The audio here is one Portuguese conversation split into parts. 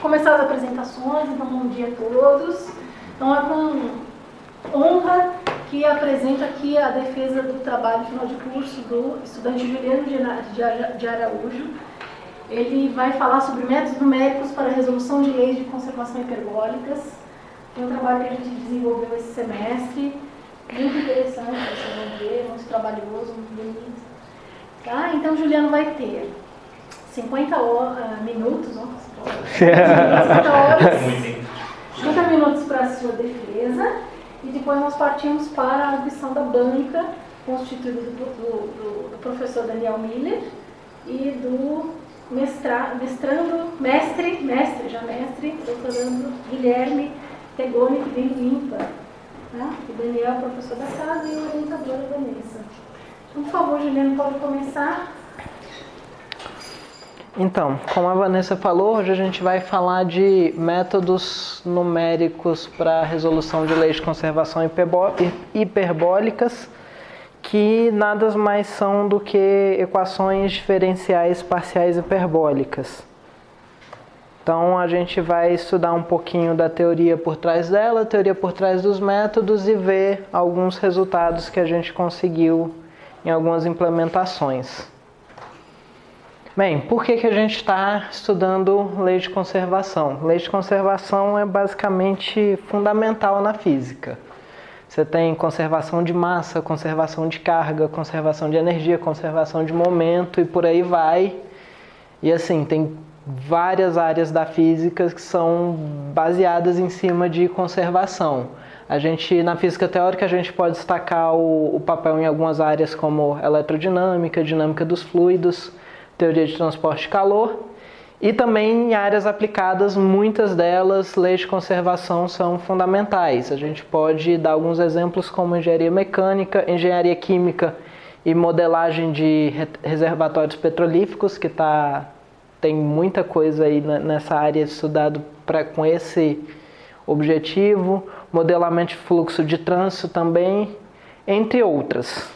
começar as apresentações, então bom dia a todos. Então é com honra que apresento aqui a defesa do trabalho final de curso do estudante Juliano de Araújo. Ele vai falar sobre métodos numéricos para a resolução de leis de conservação hiperbólicas. É um trabalho que a gente desenvolveu esse semestre, muito interessante, vocês vão ver, muito trabalhoso, muito bonito. Tá? Então, Juliano vai ter 50 minutos, 50 minutos para a sua defesa, e depois nós partimos para a arguição da banca, constituída do professor Daniel Miller e do doutorando Guilherme Tegoni, que vem do IMPA. Tá? O Daniel é o professor da casa e a orientadora Vanessa. Então, por favor, Juliano, pode começar. Então, como a Vanessa falou, hoje a gente vai falar de métodos numéricos para a resolução de leis de conservação hiperbólicas, que nada mais são do que equações diferenciais parciais hiperbólicas. Então, a gente vai estudar um pouquinho da teoria por trás dela, a teoria por trás dos métodos e ver alguns resultados que a gente conseguiu em algumas implementações. Bem, por que a gente está estudando lei de conservação? Lei de conservação é basicamente fundamental na física. Você tem conservação de massa, conservação de carga, conservação de energia, conservação de momento e por aí vai. E assim, tem várias áreas da física que são baseadas em cima de conservação. Na física teórica, a gente pode destacar o papel em algumas áreas como eletrodinâmica, dinâmica dos fluidos, teoria de transporte de calor, e também em áreas aplicadas, muitas delas, leis de conservação são fundamentais. A gente pode dar alguns exemplos como engenharia mecânica, engenharia química e modelagem de reservatórios petrolíferos, que tem muita coisa aí nessa área estudado com esse objetivo, modelamento de fluxo de trânsito também, entre outras.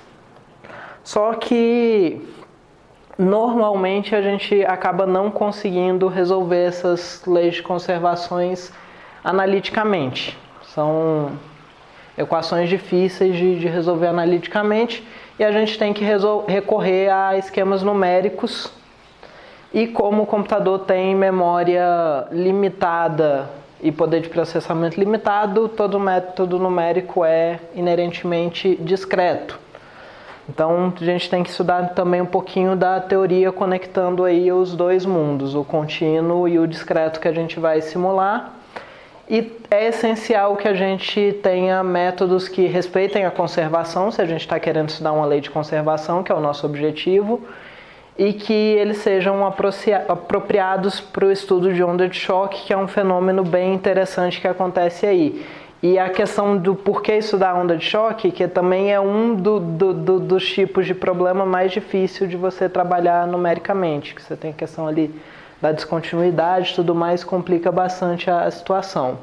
Só que normalmente a gente acaba não conseguindo resolver essas leis de conservações analiticamente. São equações difíceis de resolver analiticamente e a gente tem que recorrer a esquemas numéricos. E como o computador tem memória limitada e poder de processamento limitado, todo método numérico é inerentemente discreto. Então, a gente tem que estudar também um pouquinho da teoria conectando aí os dois mundos, o contínuo e o discreto que a gente vai simular. E é essencial que a gente tenha métodos que respeitem a conservação, se a gente está querendo estudar uma lei de conservação, que é o nosso objetivo, e que eles sejam apropriados para o estudo de onda de choque, que é um fenômeno bem interessante que acontece aí. E a questão do porquê estudar onda de choque, que também é um dos tipos de problema mais difícil de você trabalhar numericamente, que você tem a questão ali da descontinuidade e tudo mais, complica bastante a situação.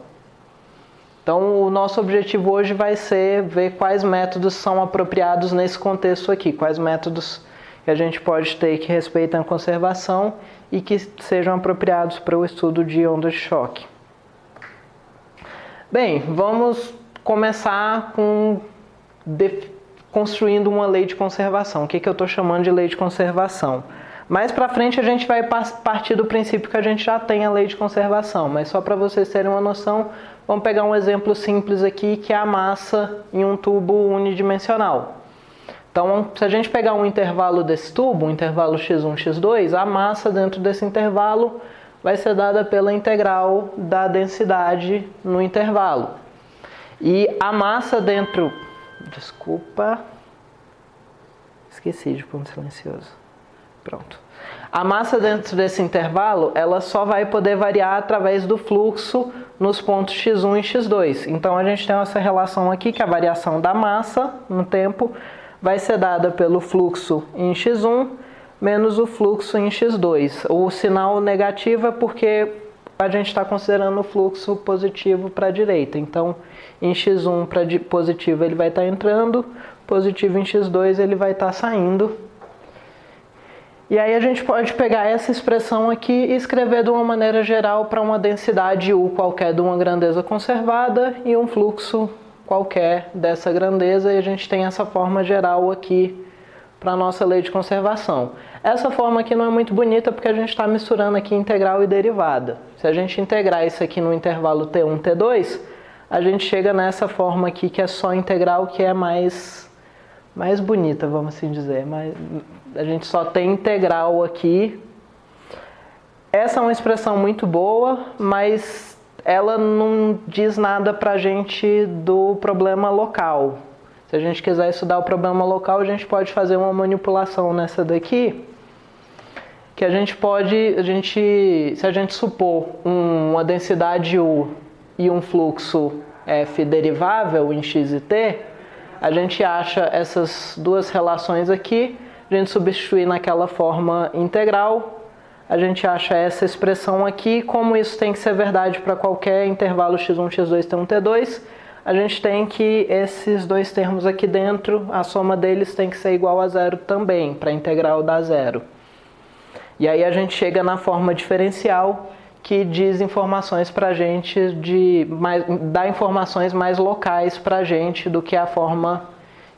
Então, o nosso objetivo hoje vai ser ver quais métodos são apropriados nesse contexto aqui, quais métodos que a gente pode ter que respeitem a conservação e que sejam apropriados para o estudo de ondas de choque. Bem, vamos começar construindo uma lei de conservação. O que eu estou chamando de lei de conservação? Mais para frente a gente vai partir do princípio que a gente já tem a lei de conservação, mas só para vocês terem uma noção, vamos pegar um exemplo simples aqui, que é a massa em um tubo unidimensional. Então, se a gente pegar um intervalo desse tubo, um intervalo x1, x2, a massa dentro desse intervalo vai ser dada pela integral da densidade no intervalo. E a massa dentro... Desculpa. Esqueci de pôr um silencioso. Pronto. A massa dentro desse intervalo, ela só vai poder variar através do fluxo nos pontos x1 e x2. Então, a gente tem essa relação aqui, que a variação da massa no tempo vai ser dada pelo fluxo em x1 menos o fluxo em x2. O sinal negativo é porque a gente está considerando o fluxo positivo para a direita. Então, em x1 para positivo ele vai estar entrando, positivo em x2 ele vai estar saindo. E aí a gente pode pegar essa expressão aqui e escrever de uma maneira geral para uma densidade U qualquer de uma grandeza conservada e um fluxo qualquer dessa grandeza, e a gente tem essa forma geral aqui para a nossa lei de conservação. Essa forma aqui não é muito bonita porque a gente está misturando aqui integral e derivada. Se a gente integrar isso aqui no intervalo T1, T2, a gente chega nessa forma aqui que é só integral, que é mais bonita, vamos assim dizer. A gente só tem integral aqui. Essa é uma expressão muito boa, mas ela não diz nada para a gente do problema local. Se a gente quiser estudar o problema local, a gente pode fazer uma manipulação nessa daqui, que a gente pode, se a gente supor uma densidade U e um fluxo F derivável em x e t, a gente acha essas duas relações aqui, a gente substitui naquela forma integral, a gente acha essa expressão aqui. Como isso tem que ser verdade para qualquer intervalo x1, x2, t1, t2, a gente tem que esses dois termos aqui dentro, a soma deles tem que ser igual a zero também, para a integral dar zero. E aí a gente chega na forma diferencial, que diz informações para a gente, dá informações mais locais para a gente do que a forma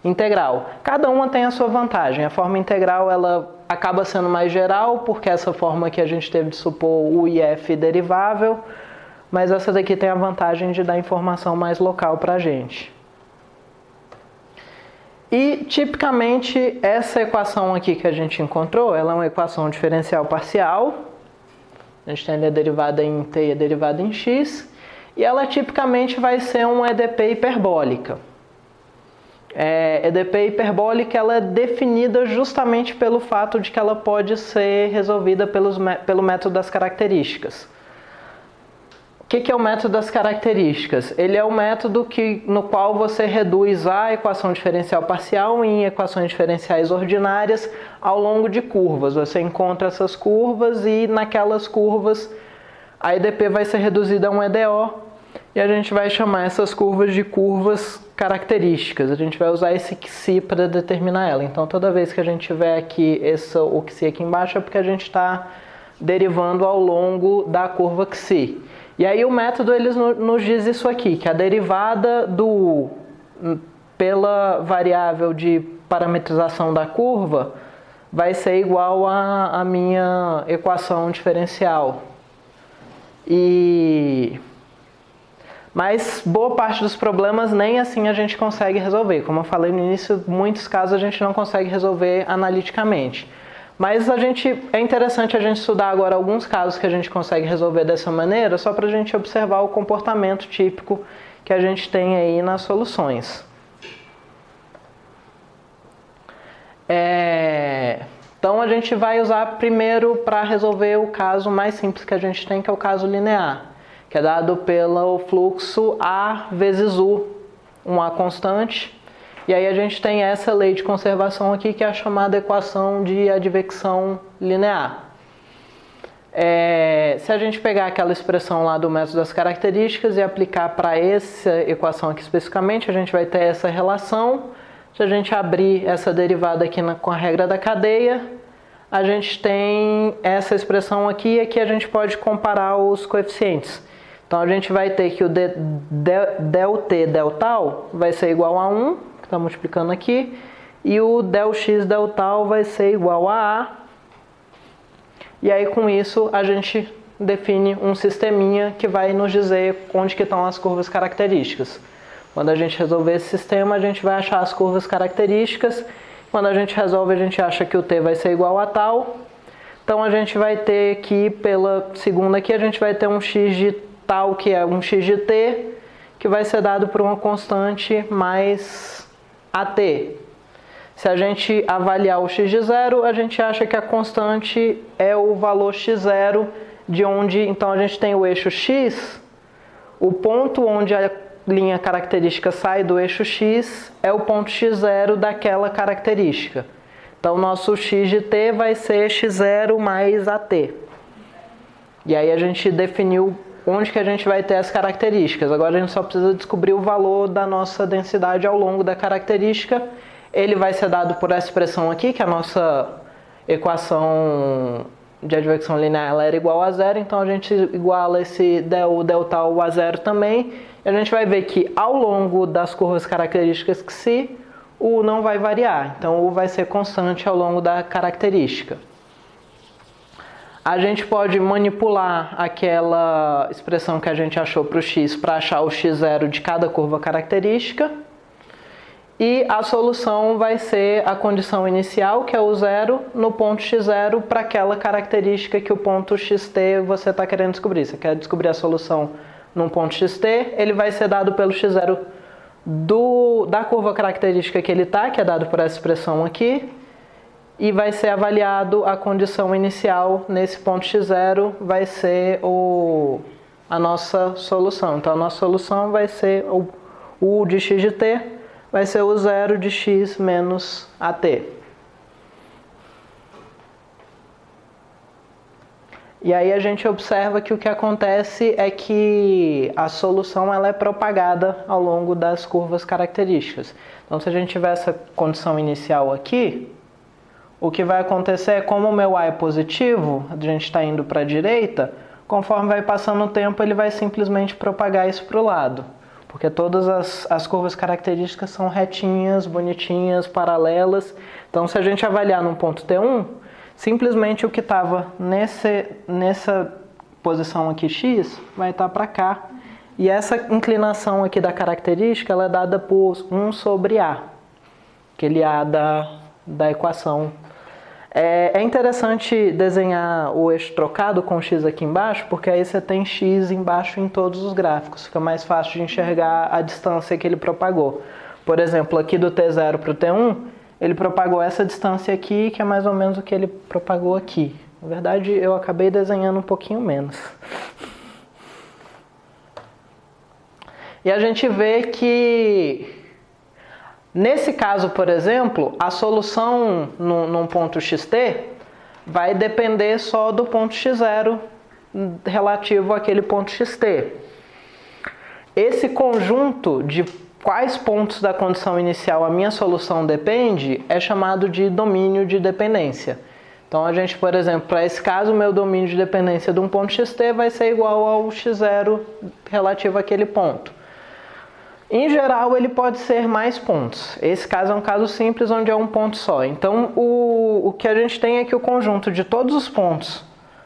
integral. Cada uma tem a sua vantagem. A forma integral ela acaba sendo mais geral, porque essa forma que a gente teve de supor U e F derivável, mas essa daqui tem a vantagem de dar informação mais local para a gente. E, tipicamente, essa equação aqui que a gente encontrou, ela é uma equação diferencial parcial. A gente tem ali a derivada em t e a derivada em x. E ela, tipicamente, vai ser uma EDP hiperbólica. EDP hiperbólica ela é definida justamente pelo fato de que ela pode ser resolvida pelo método das características. O que é o método das características? Ele é o método no qual você reduz a equação diferencial parcial em equações diferenciais ordinárias ao longo de curvas. Você encontra essas curvas e naquelas curvas a EDP vai ser reduzida a um EDO e a gente vai chamar essas curvas de curvas características. A gente vai usar esse xi para determinar ela. Então toda vez que a gente tiver aqui o xi aqui embaixo é porque a gente está derivando ao longo da curva xi. E aí o método ele nos diz isso aqui, que a derivada do U pela variável de parametrização da curva vai ser igual à minha equação diferencial. Mas boa parte dos problemas nem assim a gente consegue resolver. Como eu falei no início, em muitos casos a gente não consegue resolver analiticamente. Mas é interessante a gente estudar agora alguns casos que a gente consegue resolver dessa maneira, só para a gente observar o comportamento típico que a gente tem aí nas soluções. Então a gente vai usar primeiro para resolver o caso mais simples que a gente tem, que é o caso linear, que é dado pelo fluxo A vezes U, um A constante. E aí a gente tem essa lei de conservação aqui, que é a chamada equação de advecção linear. Se a gente pegar aquela expressão lá do método das características e aplicar para essa equação aqui especificamente, a gente vai ter essa relação. Se a gente abrir essa derivada aqui com a regra da cadeia, a gente tem essa expressão aqui, e aqui a gente pode comparar os coeficientes. Então a gente vai ter que o del t del tal vai ser igual a 1, que está multiplicando aqui, e o del x del tal vai ser igual a A. E aí com isso a gente define um sisteminha que vai nos dizer onde que estão as curvas características. Quando a gente resolver esse sistema, a gente vai achar as curvas características. Quando a gente resolve, a gente acha que o t vai ser igual a tal. Então a gente vai ter aqui, pela segunda aqui, a gente vai ter um x de tal, que é um x de t, que vai ser dado por uma constante mais AT. Se a gente avaliar o x de zero, a gente acha que a constante é o valor x0, de onde então a gente tem o eixo x, o ponto onde a linha característica sai do eixo x é o ponto x0 daquela característica. Então, nosso x de t vai ser x0 mais AT. E aí a gente definiu onde que a gente vai ter as características. Agora a gente só precisa descobrir o valor da nossa densidade ao longo da característica. Ele vai ser dado por essa expressão aqui, que é a nossa equação de advecção linear ela era igual a zero, então a gente iguala o delta a zero também, e a gente vai ver que ao longo das curvas características xi, o U não vai variar, então o U vai ser constante ao longo da característica. A gente pode manipular aquela expressão que a gente achou para o x para achar o x0 de cada curva característica. E a solução vai ser a condição inicial, que é o zero, no ponto x0 para aquela característica que o ponto xt você está querendo descobrir. Você quer descobrir a solução num ponto xt, ele vai ser dado pelo x0 da curva característica que ele está, que é dado por essa expressão aqui. E vai ser avaliado a condição inicial nesse ponto x0, vai ser a nossa solução. Então a nossa solução vai ser o U de x de t, vai ser o zero de x menos at. E aí a gente observa que o que acontece é que a solução ela é propagada ao longo das curvas características. Então se a gente tiver essa condição inicial aqui, o que vai acontecer é, como o meu A é positivo, a gente está indo para a direita, conforme vai passando o tempo ele vai simplesmente propagar isso para o lado. Porque todas as curvas características são retinhas, bonitinhas, paralelas. Então se a gente avaliar num ponto T1, simplesmente o que estava nessa posição aqui x vai estar para cá. E essa inclinação aqui da característica ela é dada por 1 sobre A, aquele A da equação. É interessante desenhar o eixo trocado com x aqui embaixo, porque aí você tem x embaixo em todos os gráficos. Fica mais fácil de enxergar a distância que ele propagou. Por exemplo, aqui do T0 para o T1, ele propagou essa distância aqui, que é mais ou menos o que ele propagou aqui. Na verdade, eu acabei desenhando um pouquinho menos. E a gente vê que nesse caso, por exemplo, a solução num ponto xt vai depender só do ponto x0 relativo àquele ponto xt. Esse conjunto de quais pontos da condição inicial a minha solução depende é chamado de domínio de dependência. Então a gente, por exemplo, para esse caso, o meu domínio de dependência de um ponto xt vai ser igual ao x0 relativo àquele ponto. Em geral, ele pode ser mais pontos. Esse caso é um caso simples, onde é um ponto só. Então, o que a gente tem é que o conjunto de todos os pontos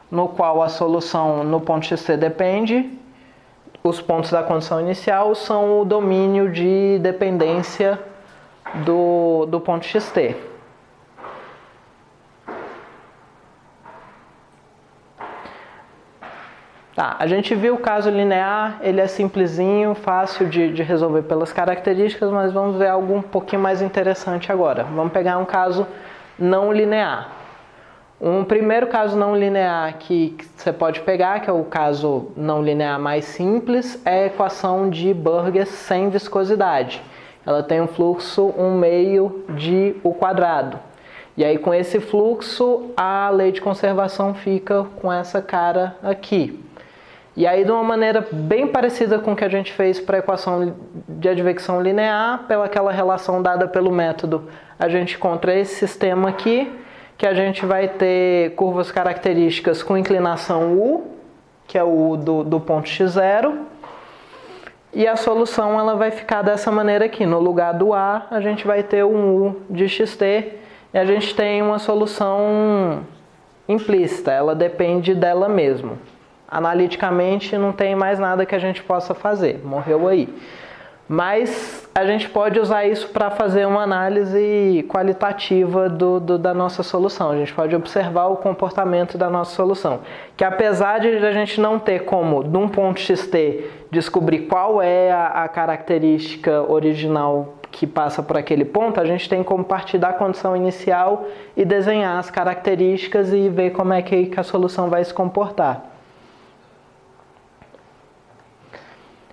no qual a solução no ponto xt depende, os pontos da condição inicial, são o domínio de dependência do ponto xt. Tá, a gente viu o caso linear, ele é simplesinho, fácil de resolver pelas características, mas vamos ver algo um pouquinho mais interessante agora. Vamos pegar um caso não linear. Um primeiro caso não linear que você pode pegar, que é o caso não linear mais simples, é a equação de Burgers sem viscosidade. Ela tem um fluxo 1/2 de U quadrado. E aí com esse fluxo a lei de conservação fica com essa cara aqui. E aí, de uma maneira bem parecida com o que a gente fez para a equação de advecção linear, pela aquela relação dada pelo método, a gente encontra esse sistema aqui, que a gente vai ter curvas características com inclinação U, que é o U do ponto x0, e a solução ela vai ficar dessa maneira aqui. No lugar do A, a gente vai ter um U de xt, e a gente tem uma solução implícita, ela depende dela mesma. Analiticamente não tem mais nada que a gente possa fazer, morreu aí. Mas a gente pode usar isso para fazer uma análise qualitativa da nossa solução. A gente pode observar o comportamento da nossa solução. Que apesar de a gente não ter como, de um ponto xt, descobrir qual é a característica original que passa por aquele ponto, a gente tem como partir da condição inicial e desenhar as características e ver como é que a solução vai se comportar.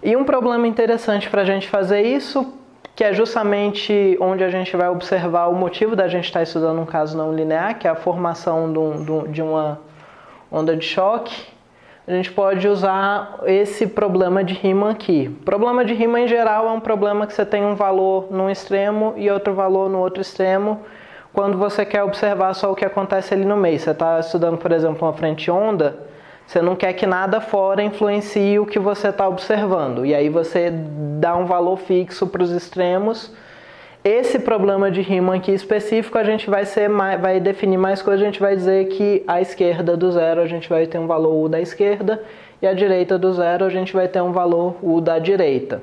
E um problema interessante para a gente fazer isso, que é justamente onde a gente vai observar o motivo da gente estar estudando um caso não linear, que é a formação de uma onda de choque, a gente pode usar esse problema de Riemann aqui. O problema de Riemann, em geral, é um problema que você tem um valor num extremo e outro valor no outro extremo, quando você quer observar só o que acontece ali no meio. Você está estudando, por exemplo, uma frente onda, você não quer que nada fora influencie o que você está observando. E aí você dá um valor fixo para os extremos. Esse problema de Riemann aqui específico, a gente vai definir mais coisas. A gente vai dizer que à esquerda do zero a gente vai ter um valor U da esquerda, e à direita do zero a gente vai ter um valor U da direita.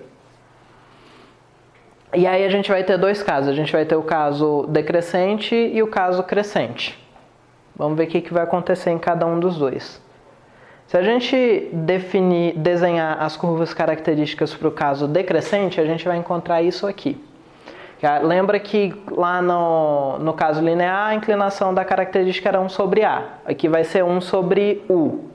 E aí a gente vai ter dois casos. A gente vai ter o caso decrescente e o caso crescente. Vamos ver o que vai acontecer em cada um dos dois. Se a gente desenhar as curvas características para o caso decrescente, a gente vai encontrar isso aqui. Lembra que lá no caso linear, a inclinação da característica era 1 sobre A. Aqui vai ser 1 sobre U.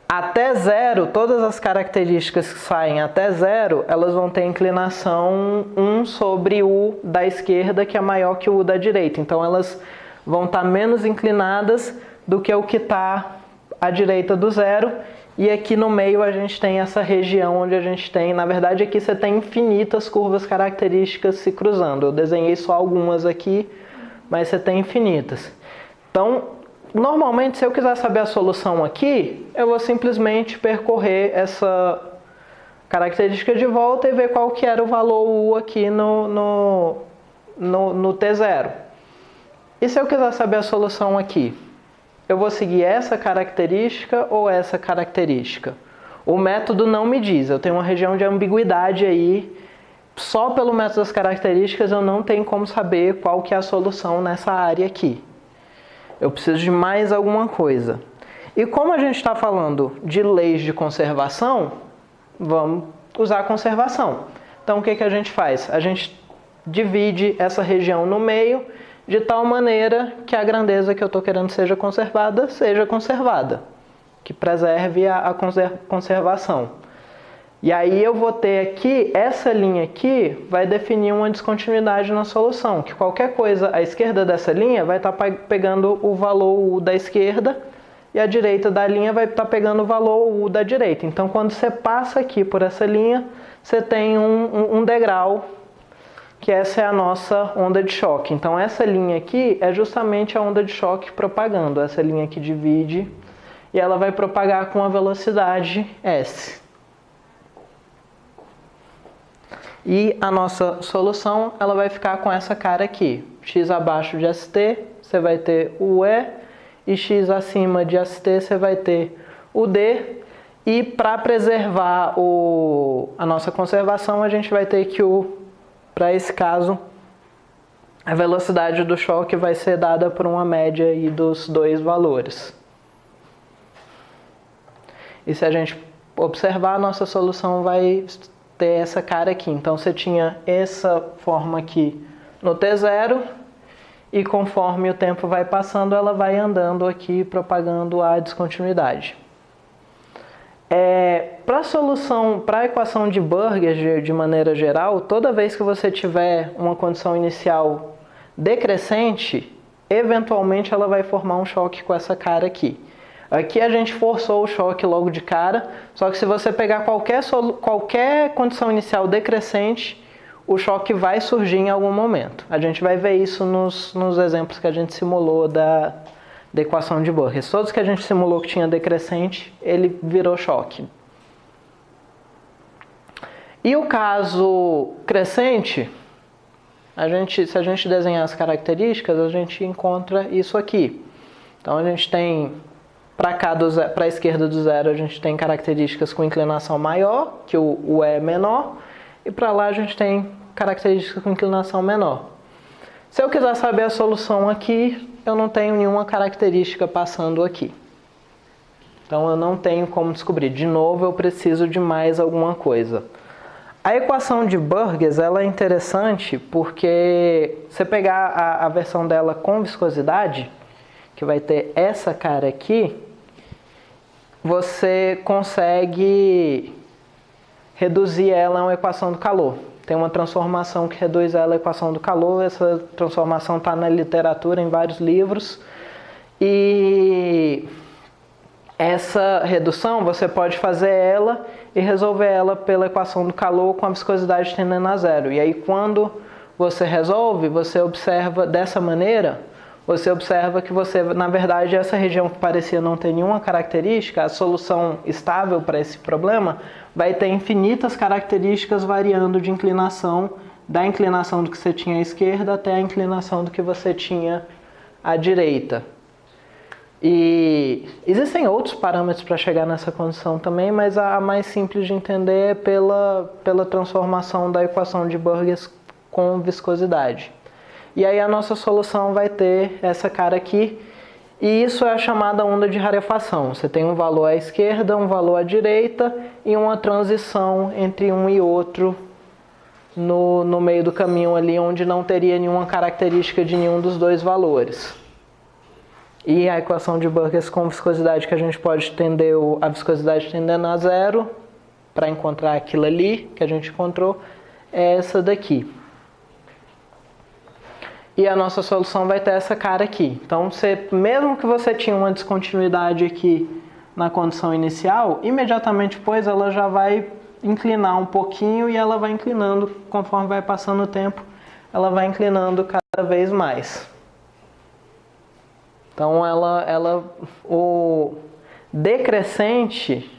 Até zero, todas as características que saem até zero, elas vão ter inclinação 1 sobre U da esquerda, que é maior que o U da direita. Então elas vão estar menos inclinadas do que o que está à direita do zero. E aqui no meio a gente tem essa região onde a gente tem, na verdade aqui você tem infinitas curvas características se cruzando. Eu desenhei só algumas aqui, mas você tem infinitas. Então, normalmente se eu quiser saber a solução aqui, eu vou simplesmente percorrer essa característica de volta e ver qual que era o valor U aqui no T0. E se eu quiser saber a solução aqui? Eu vou seguir essa característica ou essa característica? O método não me diz, eu tenho uma região de ambiguidade aí. Só pelo método das características eu não tenho como saber qual que é a solução nessa área aqui. Eu preciso de mais alguma coisa. E como a gente está falando de leis de conservação, vamos usar a conservação. Então o que a gente faz? A gente divide essa região no meio, de tal maneira que a grandeza que eu estou querendo seja conservada, que preserve a conservação. E aí eu vou ter aqui, essa linha aqui vai definir uma descontinuidade na solução, que qualquer coisa à esquerda dessa linha vai estar pegando o valor U da esquerda, e a direita da linha vai estar pegando o valor U da direita. Então quando você passa aqui por essa linha, você tem um degrau, que essa é a nossa onda de choque. Então essa linha aqui é justamente a onda de choque propagando. Essa linha aqui divide e ela vai propagar com a velocidade S. E a nossa solução, ela vai ficar com essa cara aqui. X abaixo de ST, você vai ter o E, e X acima de ST, você vai ter o D. E para preservar a nossa conservação, a gente vai ter que para esse caso, a velocidade do choque vai ser dada por uma média aí dos dois valores. E se a gente observar, a nossa solução vai ter essa cara aqui. Então você tinha essa forma aqui no T0, e conforme o tempo vai passando, ela vai andando aqui, propagando a descontinuidade. Para a equação de Burger, de maneira geral, toda vez que você tiver uma condição inicial decrescente, eventualmente ela vai formar um choque com essa cara aqui. Aqui a gente forçou o choque logo de cara, só que se você pegar qualquer condição inicial decrescente, o choque vai surgir em algum momento. A gente vai ver isso nos exemplos que a gente simulou da equação de Burger. Todos que a gente simulou que tinha decrescente, ele virou choque. E o caso crescente, se a gente desenhar as características, a gente encontra isso aqui. Então a gente tem, para a esquerda do zero, a gente tem características com inclinação maior, que o E é menor, e para lá a gente tem características com inclinação menor. Se eu quiser saber a solução aqui, eu não tenho nenhuma característica passando aqui. Então eu não tenho como descobrir. De novo, eu preciso de mais alguma coisa. A equação de Burgers, ela é interessante porque você pegar a versão dela com viscosidade, que vai ter essa cara aqui, você consegue reduzir ela a uma equação do calor. Tem uma transformação que reduz ela à equação do calor. Essa transformação está na literatura, em vários livros. E essa redução, você pode fazer ela e resolver ela pela equação do calor com a viscosidade tendendo a zero. E aí, quando você resolve, você observa dessa maneira, você observa que você, na verdade, essa região que parecia não ter nenhuma característica, a solução estável para esse problema vai ter infinitas características variando de inclinação, da inclinação do que você tinha à esquerda até a inclinação do que você tinha à direita. E existem outros parâmetros para chegar nessa condição também, mas a mais simples de entender é pela transformação da equação de Burgers com viscosidade. E aí a nossa solução vai ter essa cara aqui, e isso é a chamada onda de rarefação. Você tem um valor à esquerda, um valor à direita e uma transição entre um e outro no meio do caminho ali, onde não teria nenhuma característica de nenhum dos dois valores. E a equação de Burgers com viscosidade que a gente pode tender a viscosidade tendendo a zero para encontrar aquilo ali que a gente encontrou é essa daqui. E a nossa solução vai ter essa cara aqui. Então, mesmo que você tinha uma descontinuidade aqui na condição inicial, imediatamente depois ela já vai inclinar um pouquinho e ela vai inclinando, conforme vai passando o tempo, ela vai inclinando cada vez mais. Então, o decrescente,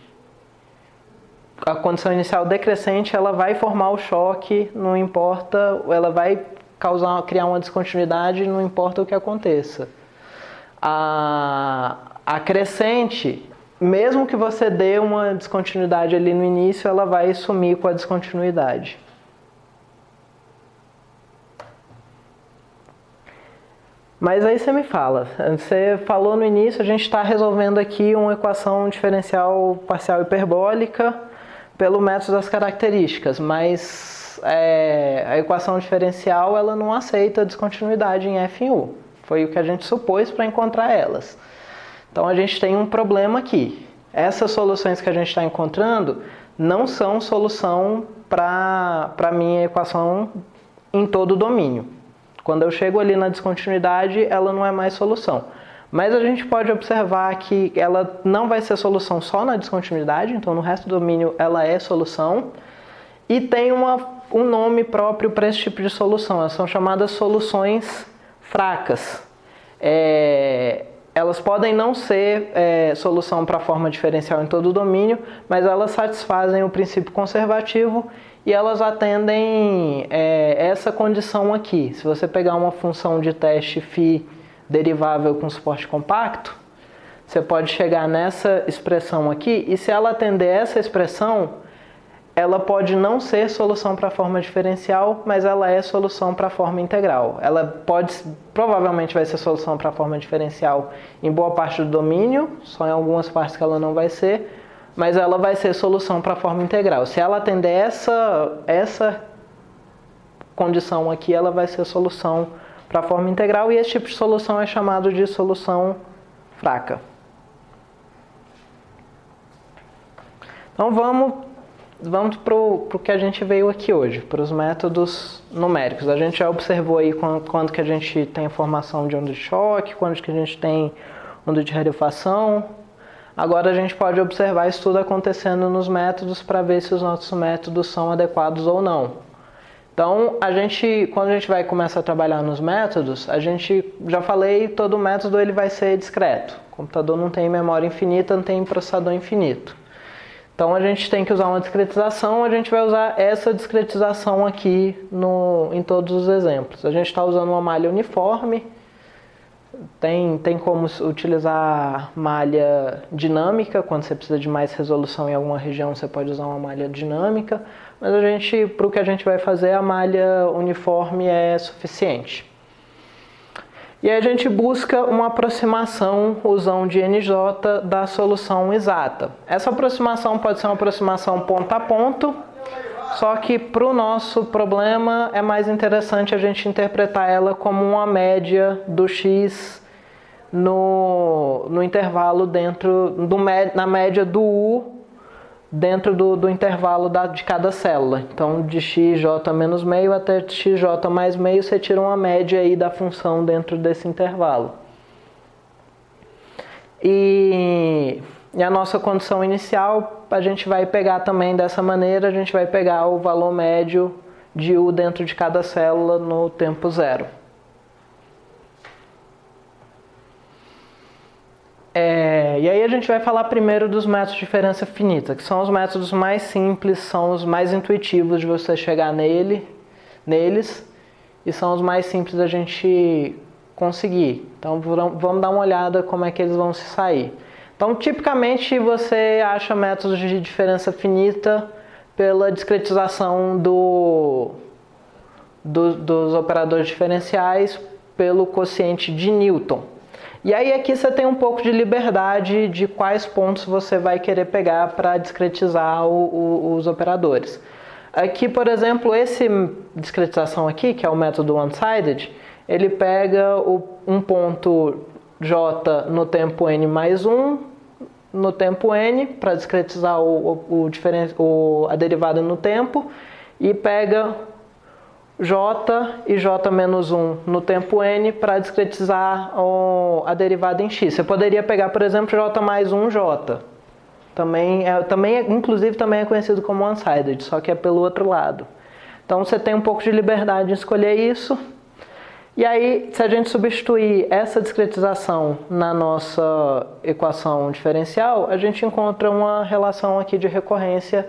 a condição inicial decrescente, ela vai formar o choque, não importa, ela vai criar uma descontinuidade, não importa o que aconteça. A crescente, mesmo que você dê uma descontinuidade ali no início, ela vai sumir com a descontinuidade. Mas aí você me fala, você falou no início, a gente está resolvendo aqui uma equação diferencial parcial hiperbólica pelo método das características, mas a equação diferencial ela não aceita descontinuidade em F em U. Foi o que a gente supôs para encontrar elas. Então a gente tem um problema aqui. Essas soluções que a gente está encontrando não são solução para a minha equação em todo o domínio. Quando eu chego ali na descontinuidade, ela não é mais solução. Mas a gente pode observar que ela não vai ser solução só na descontinuidade, então no resto do domínio ela é solução. E tem um nome próprio para esse tipo de solução, elas são chamadas soluções fracas. Elas podem não ser solução para a forma diferencial em todo o domínio, mas elas satisfazem o princípio conservativo e elas atendem essa condição aqui. Se você pegar uma função de teste φ derivável com suporte compacto, você pode chegar nessa expressão aqui, e se ela atender essa expressão, ela pode não ser solução para a forma diferencial, mas ela é solução para a forma integral. Ela provavelmente vai ser solução para a forma diferencial em boa parte do domínio, só em algumas partes que ela não vai ser, mas ela vai ser solução para a forma integral. Se ela atender essa condição aqui, ela vai ser solução para a forma integral, e esse tipo de solução é chamado de solução fraca. Então vamos para o que a gente veio aqui hoje, para os métodos numéricos. A gente já observou aí quando que a gente tem formação de onda de choque, quando que a gente tem onda de rarefação. Agora a gente pode observar isso tudo acontecendo nos métodos para ver se os nossos métodos são adequados ou não. Então, quando a gente vai começar a trabalhar nos métodos, já falei, todo método ele vai ser discreto. O computador não tem memória infinita, não tem processador infinito. Então a gente tem que usar uma discretização, a gente vai usar essa discretização aqui em todos os exemplos. A gente está usando uma malha uniforme, tem como utilizar malha dinâmica, quando você precisa de mais resolução em alguma região você pode usar uma malha dinâmica, mas para o que a gente vai fazer, a malha uniforme é suficiente. E aí a gente busca uma aproximação, usando de NJ, da solução exata. Essa aproximação pode ser uma aproximação ponto a ponto, só que para o nosso problema é mais interessante a gente interpretar ela como uma média do x no intervalo na média do U dentro do intervalo de cada célula. Então, de xj menos meio até xj mais meio, você tira uma média aí da função dentro desse intervalo. E a nossa condição inicial, a gente vai pegar também dessa maneira, a gente vai pegar o valor médio de U dentro de cada célula no tempo zero. E aí a gente vai falar primeiro dos métodos de diferença finita, que são os métodos mais simples, são os mais intuitivos de você chegar neles, e são os mais simples da gente conseguir. Então vamos dar uma olhada como é que eles vão se sair. Então tipicamente você acha métodos de diferença finita pela discretização dos operadores diferenciais pelo quociente de Newton. E aí aqui você tem um pouco de liberdade de quais pontos você vai querer pegar para discretizar os operadores. Aqui, por exemplo, essa discretização aqui, que é o método one-sided, ele pega um ponto J no tempo n mais 1, no tempo n, para discretizar a derivada no tempo, e pega J e J menos 1 no tempo n para discretizar a derivada em x. Você poderia pegar, por exemplo, J mais 1 J. Inclusive também é conhecido como one-sided, só que é pelo outro lado. Então você tem um pouco de liberdade em escolher isso. E aí, se a gente substituir essa discretização na nossa equação diferencial, a gente encontra uma relação aqui de recorrência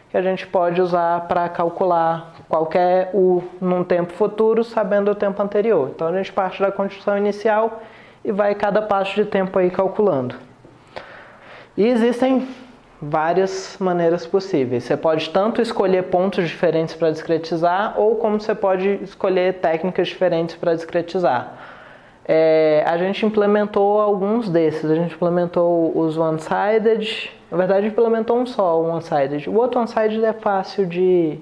que a gente pode usar para calcular qualquer U num tempo futuro, sabendo o tempo anterior. Então a gente parte da condição inicial e vai cada passo de tempo aí calculando. E existem várias maneiras possíveis. Você pode tanto escolher pontos diferentes para discretizar, ou como você pode escolher técnicas diferentes para discretizar. A gente implementou alguns desses. A gente implementou os one-sided. Na verdade, implementou um só, o one-sided. O outro one-sided é fácil de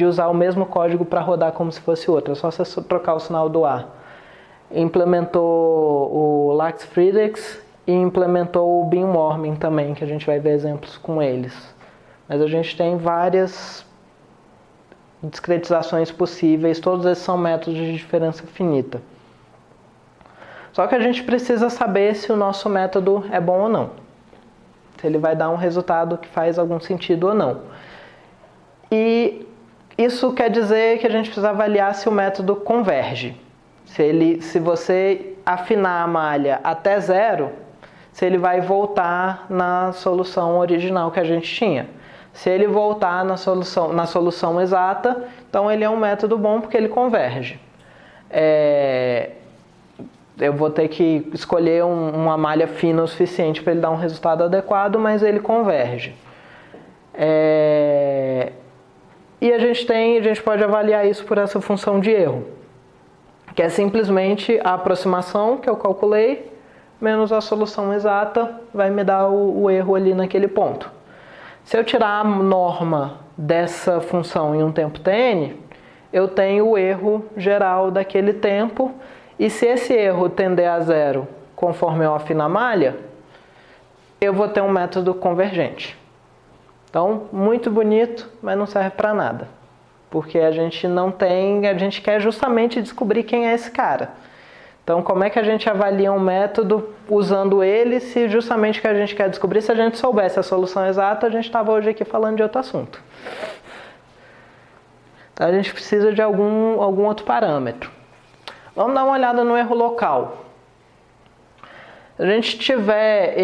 usar o mesmo código para rodar como se fosse outro. É só você trocar o sinal do A. Implementou o Lax-Friedrichs e implementou o Beam-Mormin também, que a gente vai ver exemplos com eles. Mas a gente tem várias discretizações possíveis. Todos esses são métodos de diferença finita. Só que a gente precisa saber se o nosso método é bom ou não. Se ele vai dar um resultado que faz algum sentido ou não. E isso quer dizer que a gente precisa avaliar se o método converge. Se você afinar a malha até zero, se ele vai voltar na solução original que a gente tinha. Se ele voltar na solução exata, então ele é um método bom porque ele converge. Eu vou ter que escolher uma malha fina o suficiente para ele dar um resultado adequado, mas ele converge. E a gente pode avaliar isso por essa função de erro, que é simplesmente a aproximação que eu calculei, menos a solução exata, vai me dar o erro ali naquele ponto. Se eu tirar a norma dessa função em um tempo tn, eu tenho o erro geral daquele tempo. E se esse erro tender a zero conforme eu afino a malha, eu vou ter um método convergente. Então, muito bonito, mas não serve para nada. Porque a gente quer justamente descobrir quem é esse cara. Então, como é que a gente avalia um método usando ele, se justamente o que a gente quer descobrir, se a gente soubesse a solução exata, a gente estava hoje aqui falando de outro assunto. Então, a gente precisa de algum outro parâmetro. Vamos dar uma olhada no erro local. Se a gente tiver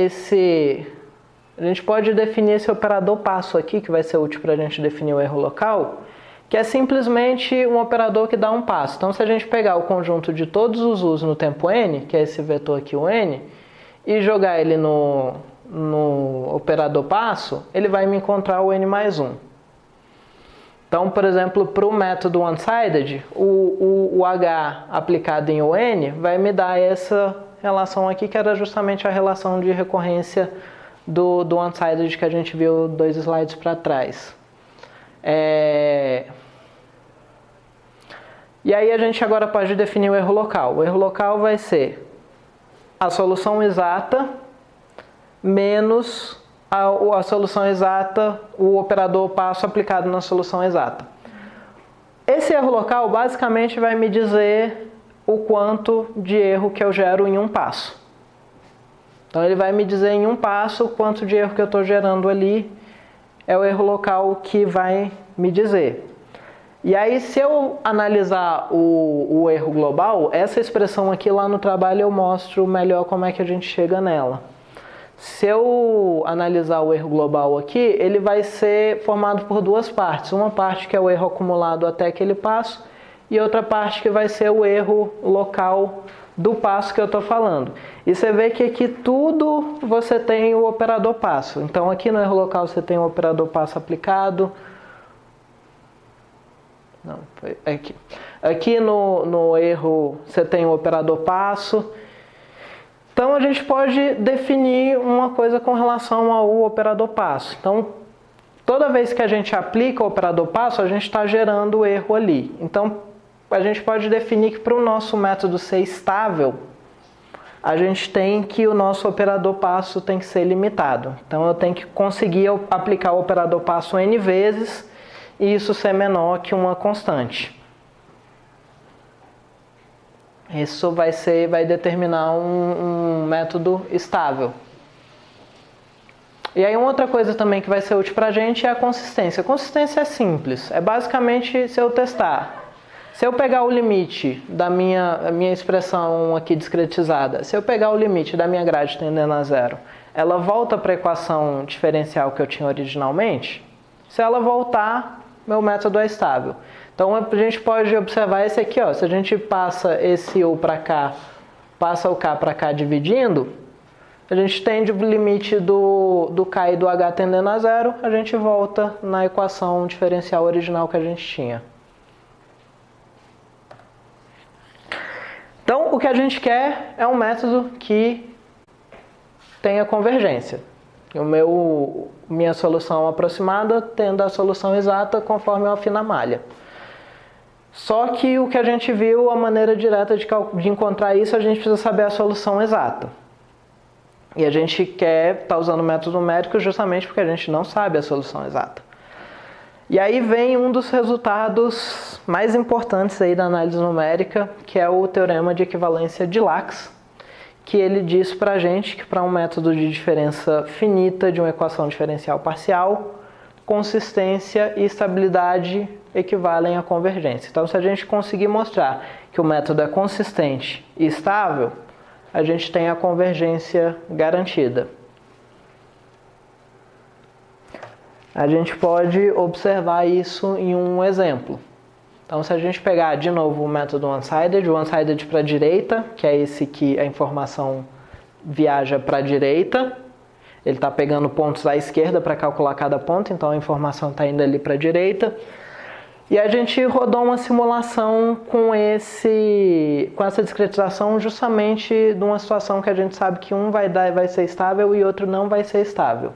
a gente pode definir esse operador passo aqui, que vai ser útil para a gente definir o erro local, que é simplesmente um operador que dá um passo. Então, se a gente pegar o conjunto de todos os u's no tempo n, que é esse vetor aqui, o n, e jogar ele no operador passo, ele vai me encontrar o n mais 1. Então, por exemplo, para o método one-sided, o h aplicado em on vai me dar essa relação aqui, que era justamente a relação de recorrência do one-sided que a gente viu 2 slides para trás. E aí a gente agora pode definir o erro local. O erro local vai ser a solução exata menos a solução exata, o operador passo aplicado na solução exata. Esse erro local basicamente vai me dizer o quanto de erro que eu gero em um passo. Então ele vai me dizer em um passo o quanto de erro que eu estou gerando ali, é o erro local que vai me dizer. E aí, se eu analisar o erro global, essa expressão aqui lá no trabalho eu mostro melhor como é que a gente chega nela. Se eu analisar o erro global aqui, ele vai ser formado por duas partes. Uma parte que é o erro acumulado até aquele passo e outra parte que vai ser o erro local do passo que eu estou falando. E você vê que aqui tudo você tem o operador passo. Então aqui no erro local você tem o operador passo aplicado. Não, foi aqui. Aqui no erro você tem o operador passo. Então a gente pode definir uma coisa com relação ao operador passo. Então toda vez que a gente aplica o operador passo, a gente está gerando o erro ali. Então a gente pode definir que para o nosso método ser estável, a gente tem que o nosso operador passo tem que ser limitado. Então eu tenho que conseguir aplicar o operador passo N vezes e isso ser menor que uma constante. Isso vai determinar um método estável. E aí uma outra coisa também que vai ser útil para a gente é a consistência. A consistência é simples, é basicamente se eu testar. Se eu pegar o limite da minha expressão aqui discretizada, se eu pegar o limite da minha grade tendendo a zero, ela volta para a equação diferencial que eu tinha originalmente? Se ela voltar, meu método é estável. Então a gente pode observar esse aqui, ó, se a gente passa esse U para cá, passa o K para cá dividindo, a gente tem o limite do K e do H tendendo a zero, a gente volta na equação diferencial original que a gente tinha. Então, o que a gente quer é um método que tenha convergência. Minha solução aproximada tendo a solução exata conforme eu afino a malha. Só que o que a gente viu, a maneira direta de encontrar isso, a gente precisa saber a solução exata. E a gente quer estar usando o método numérico justamente porque a gente não sabe a solução exata. E aí vem um dos resultados mais importantes aí da análise numérica, que é o teorema de equivalência de Lax, que ele diz pra gente que para um método de diferença finita de uma equação diferencial parcial, consistência e estabilidade equivalem à convergência. Então, se a gente conseguir mostrar que o método é consistente e estável, a gente tem a convergência garantida. A gente pode observar isso em um exemplo. Então, se a gente pegar de novo o método one-sided para a direita, que é esse que a informação viaja para a direita, ele está pegando pontos à esquerda para calcular cada ponto, então a informação está indo ali para a direita. E a gente rodou uma simulação com essa discretização justamente de uma situação que a gente sabe que um vai ser estável e outro não vai ser estável.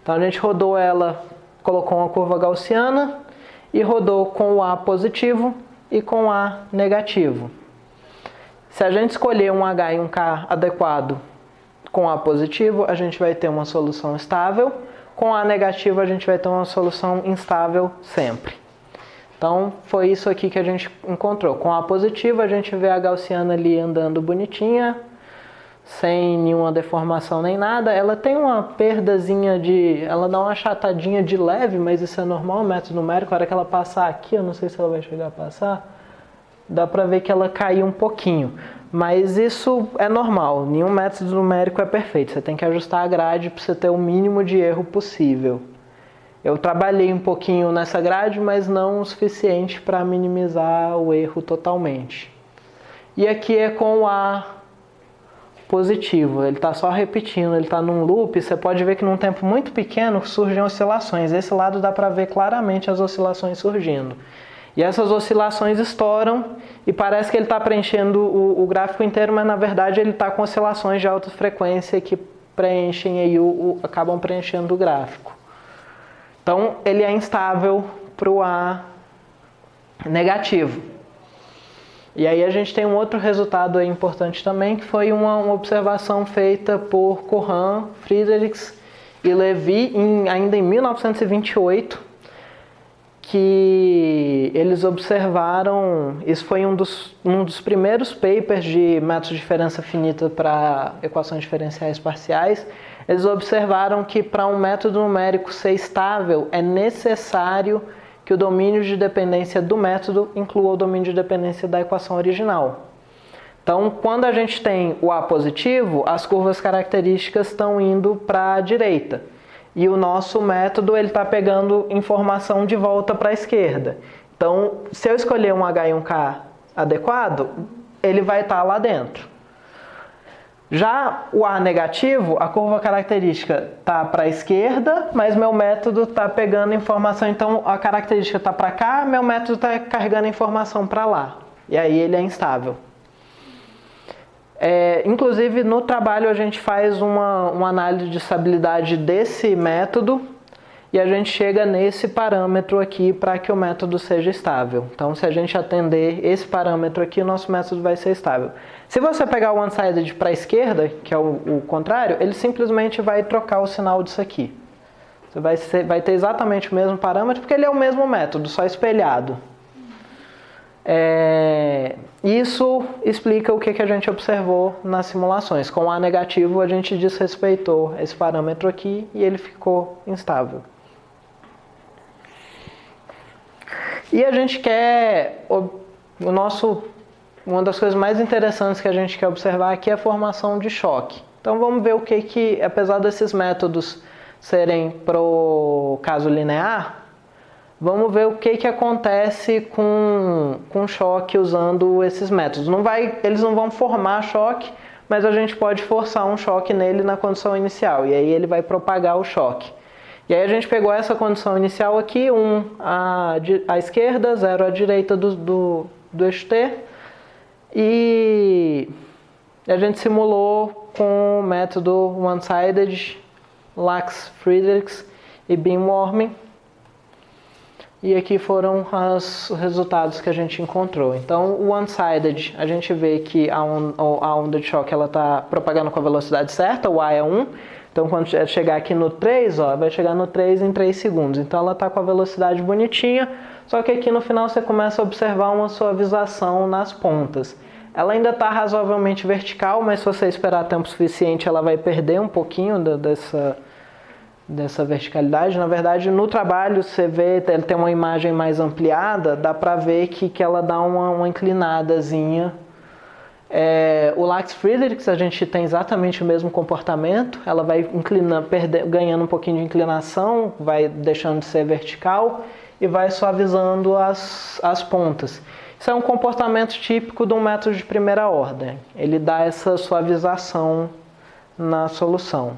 Então a gente rodou ela, colocou uma curva gaussiana e rodou com o A positivo e com o A negativo. Se a gente escolher um H e um K adequado com A positivo, a gente vai ter uma solução estável. Com A negativo, a gente vai ter uma solução instável sempre. Então foi isso aqui que a gente encontrou. Com A positivo, a gente vê a gaussiana ali andando bonitinha, sem nenhuma deformação nem nada. Ela tem uma perdazinha ela dá uma achatadinha de leve, mas isso é normal, o método numérico. A hora que ela passar aqui, eu não sei se ela vai chegar a passar, dá pra ver que ela caiu um pouquinho. Mas isso é normal, nenhum método numérico é perfeito. Você tem que ajustar a grade para você ter o mínimo de erro possível. Eu trabalhei um pouquinho nessa grade, mas não o suficiente para minimizar o erro totalmente. E aqui é com o A positivo, ele está só repetindo, ele está num loop. Você pode ver que num tempo muito pequeno surgem oscilações. Esse lado dá para ver claramente as oscilações surgindo. E essas oscilações estouram e parece que ele está preenchendo o gráfico inteiro, mas na verdade ele está com oscilações de alta frequência que preenchem aí acabam preenchendo o gráfico. Então ele é instável para o A negativo. E aí a gente tem um outro resultado aí importante também, que foi uma observação feita por Cohan, Friedrichs e Levy ainda em 1928, que eles observaram, isso foi um dos primeiros papers de método de diferença finita para equações diferenciais parciais. Eles observaram que para um método numérico ser estável é necessário que o domínio de dependência do método inclua o domínio de dependência da equação original. Então, quando a gente tem o A positivo, as curvas características estão indo para a direita. E o nosso método está pegando informação de volta para a esquerda. Então, se eu escolher um H e um K adequado, ele vai estar lá dentro. Já o A negativo, a curva característica está para a esquerda, mas meu método está pegando informação. Então, a característica está para cá, meu método está carregando informação para lá. E aí ele é instável. Inclusive, no trabalho a gente faz uma análise de estabilidade desse método e a gente chega nesse parâmetro aqui para que o método seja estável. Então, se a gente atender esse parâmetro aqui, o nosso método vai ser estável. Se você pegar o one-sided para a esquerda, que é o contrário, ele simplesmente vai trocar o sinal disso aqui. Você vai ter exatamente o mesmo parâmetro, porque ele é o mesmo método, só espelhado. Isso explica o que a gente observou nas simulações. Com A negativo, a gente desrespeitou esse parâmetro aqui e ele ficou instável. E a gente quer... Uma das coisas mais interessantes que a gente quer observar aqui é a formação de choque. Então vamos ver o que apesar desses métodos serem para o caso linear, vamos ver o que acontece com choque usando esses métodos. Eles não vão formar choque, mas a gente pode forçar um choque nele na condição inicial, e aí ele vai propagar o choque. E aí a gente pegou essa condição inicial aqui, 1 à esquerda, 0 à direita do eixo T, e a gente simulou com o método one-sided, Lax-Friedrichs e Beam-Warming. E aqui foram os resultados que a gente encontrou. Então, o one-sided, a gente vê que a onda de choque está propagando com a velocidade certa, o A é 1. Então, quando chegar aqui no 3, vai chegar no 3 em 3 segundos. Então, ela está com a velocidade bonitinha, só que aqui no final você começa a observar uma suavização nas pontas. Ela ainda está razoavelmente vertical, mas se você esperar tempo suficiente, ela vai perder um pouquinho dessa verticalidade. Na verdade, no trabalho, você vê, ele tem uma imagem mais ampliada, dá para ver que ela dá uma inclinadazinha. O Lax-Friedrichs, a gente tem exatamente o mesmo comportamento, ela vai ganhando um pouquinho de inclinação, vai deixando de ser vertical e vai suavizando as pontas. Isso é um comportamento típico de um método de primeira ordem, ele dá essa suavização na solução.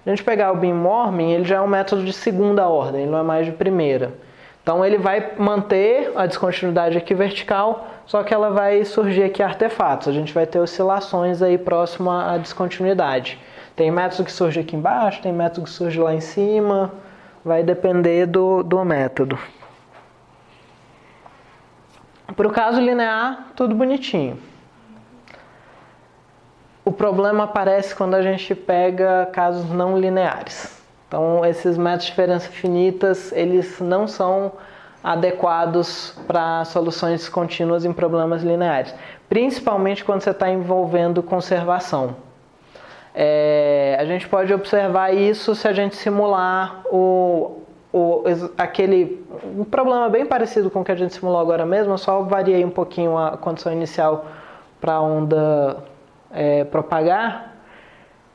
Se a gente pegar o Beam-Warming, ele já é um método de segunda ordem, ele não é mais de primeira. Então ele vai manter a descontinuidade aqui vertical, só que ela vai surgir aqui artefatos. A gente vai ter oscilações aí próximo à descontinuidade. Tem método que surge aqui embaixo, tem método que surge lá em cima, vai depender do método. Para o caso linear, tudo bonitinho. O problema aparece quando a gente pega casos não lineares. Então, esses métodos de diferença finitas, eles não são adequados para soluções contínuas em problemas lineares. Principalmente quando você está envolvendo conservação. A gente pode observar isso se a gente simular um problema bem parecido com o que a gente simulou agora mesmo, eu só variei um pouquinho a condição inicial para a onda propagar,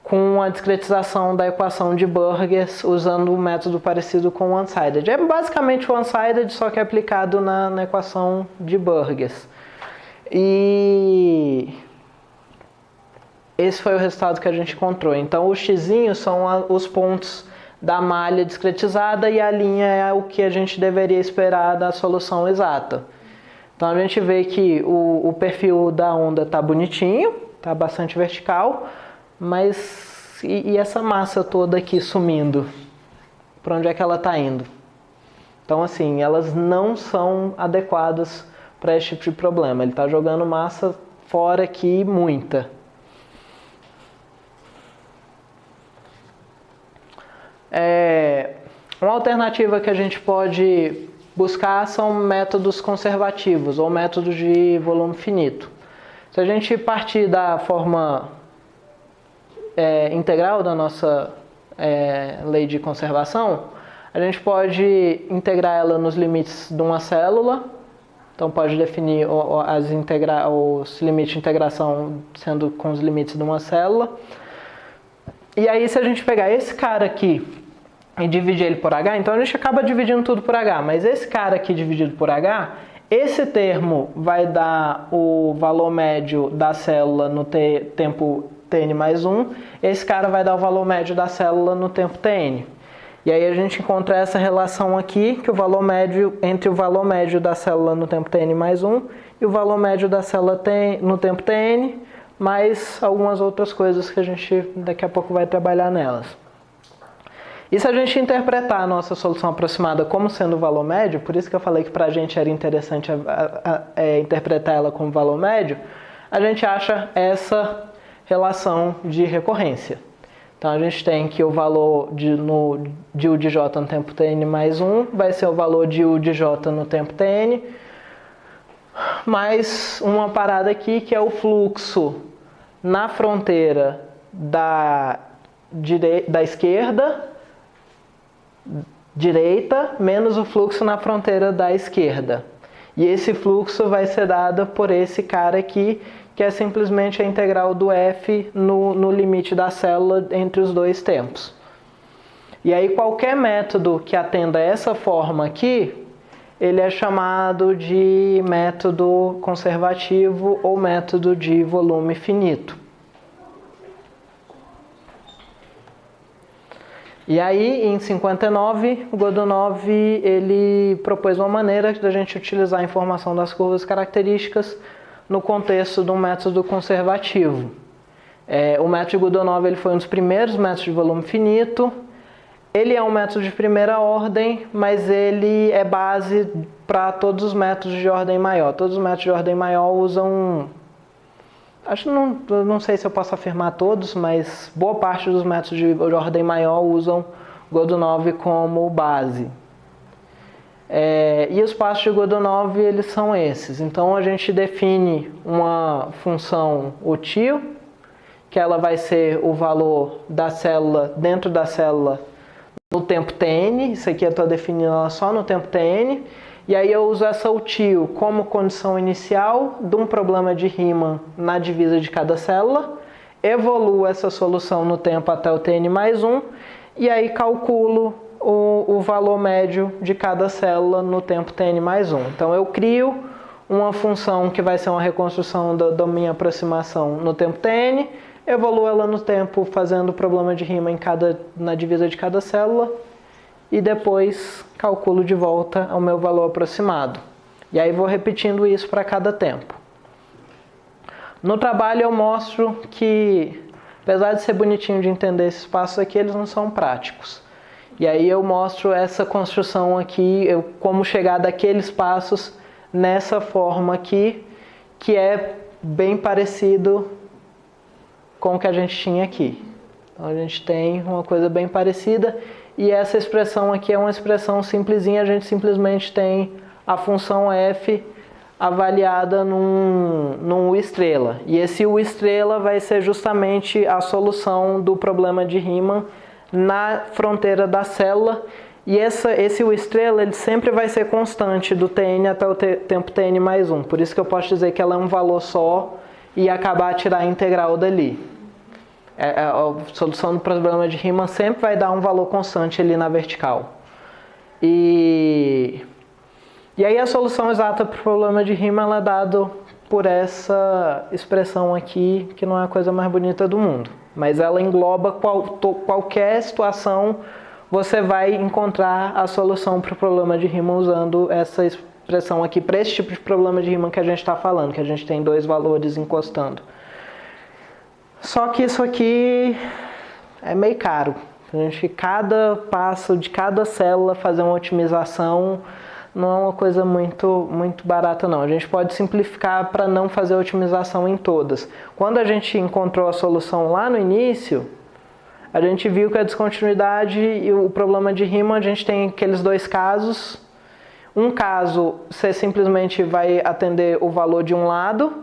com a discretização da equação de Burgers usando um método parecido com o one-sided. É basicamente o one-sided, só que é aplicado na equação de Burgers. E esse foi o resultado que a gente encontrou. Então, os xizinhos são os pontos da malha discretizada e a linha é o que a gente deveria esperar da solução exata. Então, a gente vê que o perfil da onda está bonitinho, está bastante vertical, mas e essa massa toda aqui sumindo? Para onde é que ela está indo? Então, assim, elas não são adequadas para esse tipo de problema. Ele está jogando massa fora aqui, muita. Uma alternativa que a gente pode buscar são métodos conservativos ou métodos de volume finito. Se a gente partir da forma integral da nossa lei de conservação, A gente pode integrar ela nos limites de uma célula. Então pode definir os limites de integração sendo com os limites de uma célula. E aí se a gente pegar esse cara aqui e dividir ele por H, então a gente acaba dividindo tudo por H, mas esse cara aqui dividido por H, esse termo vai dar o valor médio da célula no tempo Tn mais 1, esse cara vai dar o valor médio da célula no tempo Tn. E aí a gente encontra essa relação aqui, que o valor médio entre o valor médio da célula no tempo Tn mais 1 e o valor médio da célula no tempo Tn, mais algumas outras coisas que a gente daqui a pouco vai trabalhar nelas. E se a gente interpretar a nossa solução aproximada como sendo o valor médio, por isso que eu falei que para a gente era interessante interpretar ela como valor médio, a gente acha essa relação de recorrência. Então a gente tem que o valor de U de J no tempo Tn mais 1 vai ser o valor de U de J no tempo Tn, mais uma parada aqui que é o fluxo na fronteira da direita menos o fluxo na fronteira da esquerda. E esse fluxo vai ser dado por esse cara aqui, que é simplesmente a integral do f no limite da célula entre os dois tempos. E aí qualquer método que atenda essa forma aqui, ele é chamado de método conservativo ou método de volume finito. E aí, em 59, o Godunov ele propôs uma maneira de a gente utilizar a informação das curvas características no contexto de um método conservativo. O método de Godunov ele foi um dos primeiros métodos de volume finito. Ele é um método de primeira ordem, mas ele é base para todos os métodos de ordem maior. Todos os métodos de ordem maior usam... não sei se eu posso afirmar todos, mas boa parte dos métodos de ordem maior usam Godunov como base. E os passos de Godunov eles são esses. Então a gente define uma função útil, que ela vai ser o valor da célula dentro da célula no tempo Tn. Isso aqui eu estou definindo ela só no tempo Tn. E aí eu uso essa útil como condição inicial de um problema de Riemann na divisa de cada célula, evoluo essa solução no tempo até o Tn mais 1, e aí calculo o valor médio de cada célula no tempo Tn mais 1. Então eu crio uma função que vai ser uma reconstrução da minha aproximação no tempo Tn, evoluo ela no tempo fazendo o problema de Riemann na divisa de cada célula, e depois calculo de volta ao meu valor aproximado. E aí vou repetindo isso para cada tempo. No trabalho eu mostro que, apesar de ser bonitinho de entender esses passos aqui, eles não são práticos. E aí eu mostro essa construção aqui, como chegar daqueles passos nessa forma aqui, que é bem parecido com o que a gente tinha aqui. Então a gente tem uma coisa bem parecida, e essa expressão aqui é uma expressão simplesinha, a gente simplesmente tem a função f avaliada num U estrela. E esse U estrela vai ser justamente a solução do problema de Riemann na fronteira da célula. E esse U estrela ele sempre vai ser constante do Tn até o tempo Tn mais 1. Por isso que eu posso dizer que ela é um valor só e acabar de tirar a integral dali. A solução do problema de Riemann sempre vai dar um valor constante ali na vertical. E aí a solução exata para o problema de Riemann ela é dada por essa expressão aqui, que não é a coisa mais bonita do mundo. Mas ela engloba qualquer situação, você vai encontrar a solução para o problema de Riemann usando essa expressão aqui, para esse tipo de problema de Riemann que a gente está falando, que a gente tem dois valores encostando. Só que isso aqui é meio caro. A gente, cada passo de cada célula, fazer uma otimização não é uma coisa muito barata não. A gente pode simplificar para não fazer otimização em todas. Quando a gente encontrou a solução lá no início, a gente viu que a descontinuidade e o problema de Riemann, a gente tem aqueles dois casos. Um caso, você simplesmente vai atender o valor de um lado,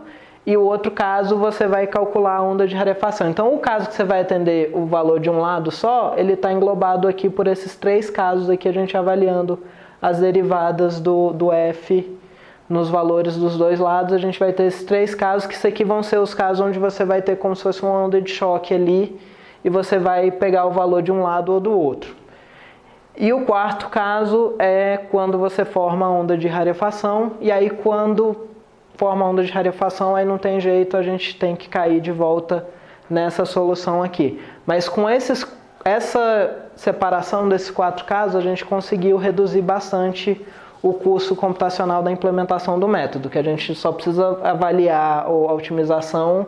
e o outro caso você vai calcular a onda de rarefação. Então o caso que você vai atender o valor de um lado só, ele está englobado aqui por esses 3 casos aqui, a gente avaliando as derivadas do F nos valores dos 2 lados. A gente vai ter esses 3 casos, que isso aqui vão ser os casos onde você vai ter como se fosse uma onda de choque ali, e você vai pegar o valor de um lado ou do outro. E o quarto caso é quando você forma a onda de rarefação, e aí quando forma a onda de rarefação, aí não tem jeito, a gente tem que cair de volta nessa solução aqui. Mas com essa separação desses 4 casos, a gente conseguiu reduzir bastante o custo computacional da implementação do método, que a gente só precisa avaliar a otimização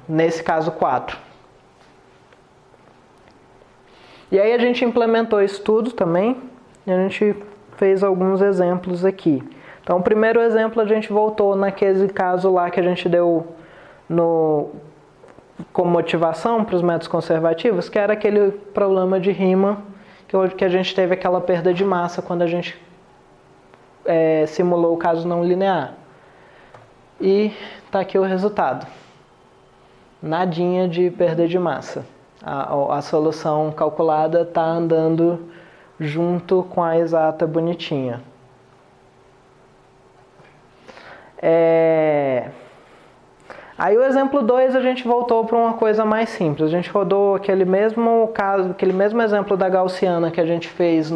nesse caso 4. E aí a gente implementou isso tudo também, e a gente fez alguns exemplos aqui. Então, o primeiro exemplo a gente voltou naquele caso lá que a gente deu como motivação para os métodos conservativos, que era aquele problema de Riemann, que a gente teve aquela perda de massa quando a gente simulou o caso não linear. E está aqui o resultado. Nadinha de perda de massa. A solução calculada está andando junto com a exata bonitinha. Aí o exemplo 2 a gente voltou para uma coisa mais simples. A gente rodou aquele mesmo exemplo da gaussiana que a gente fez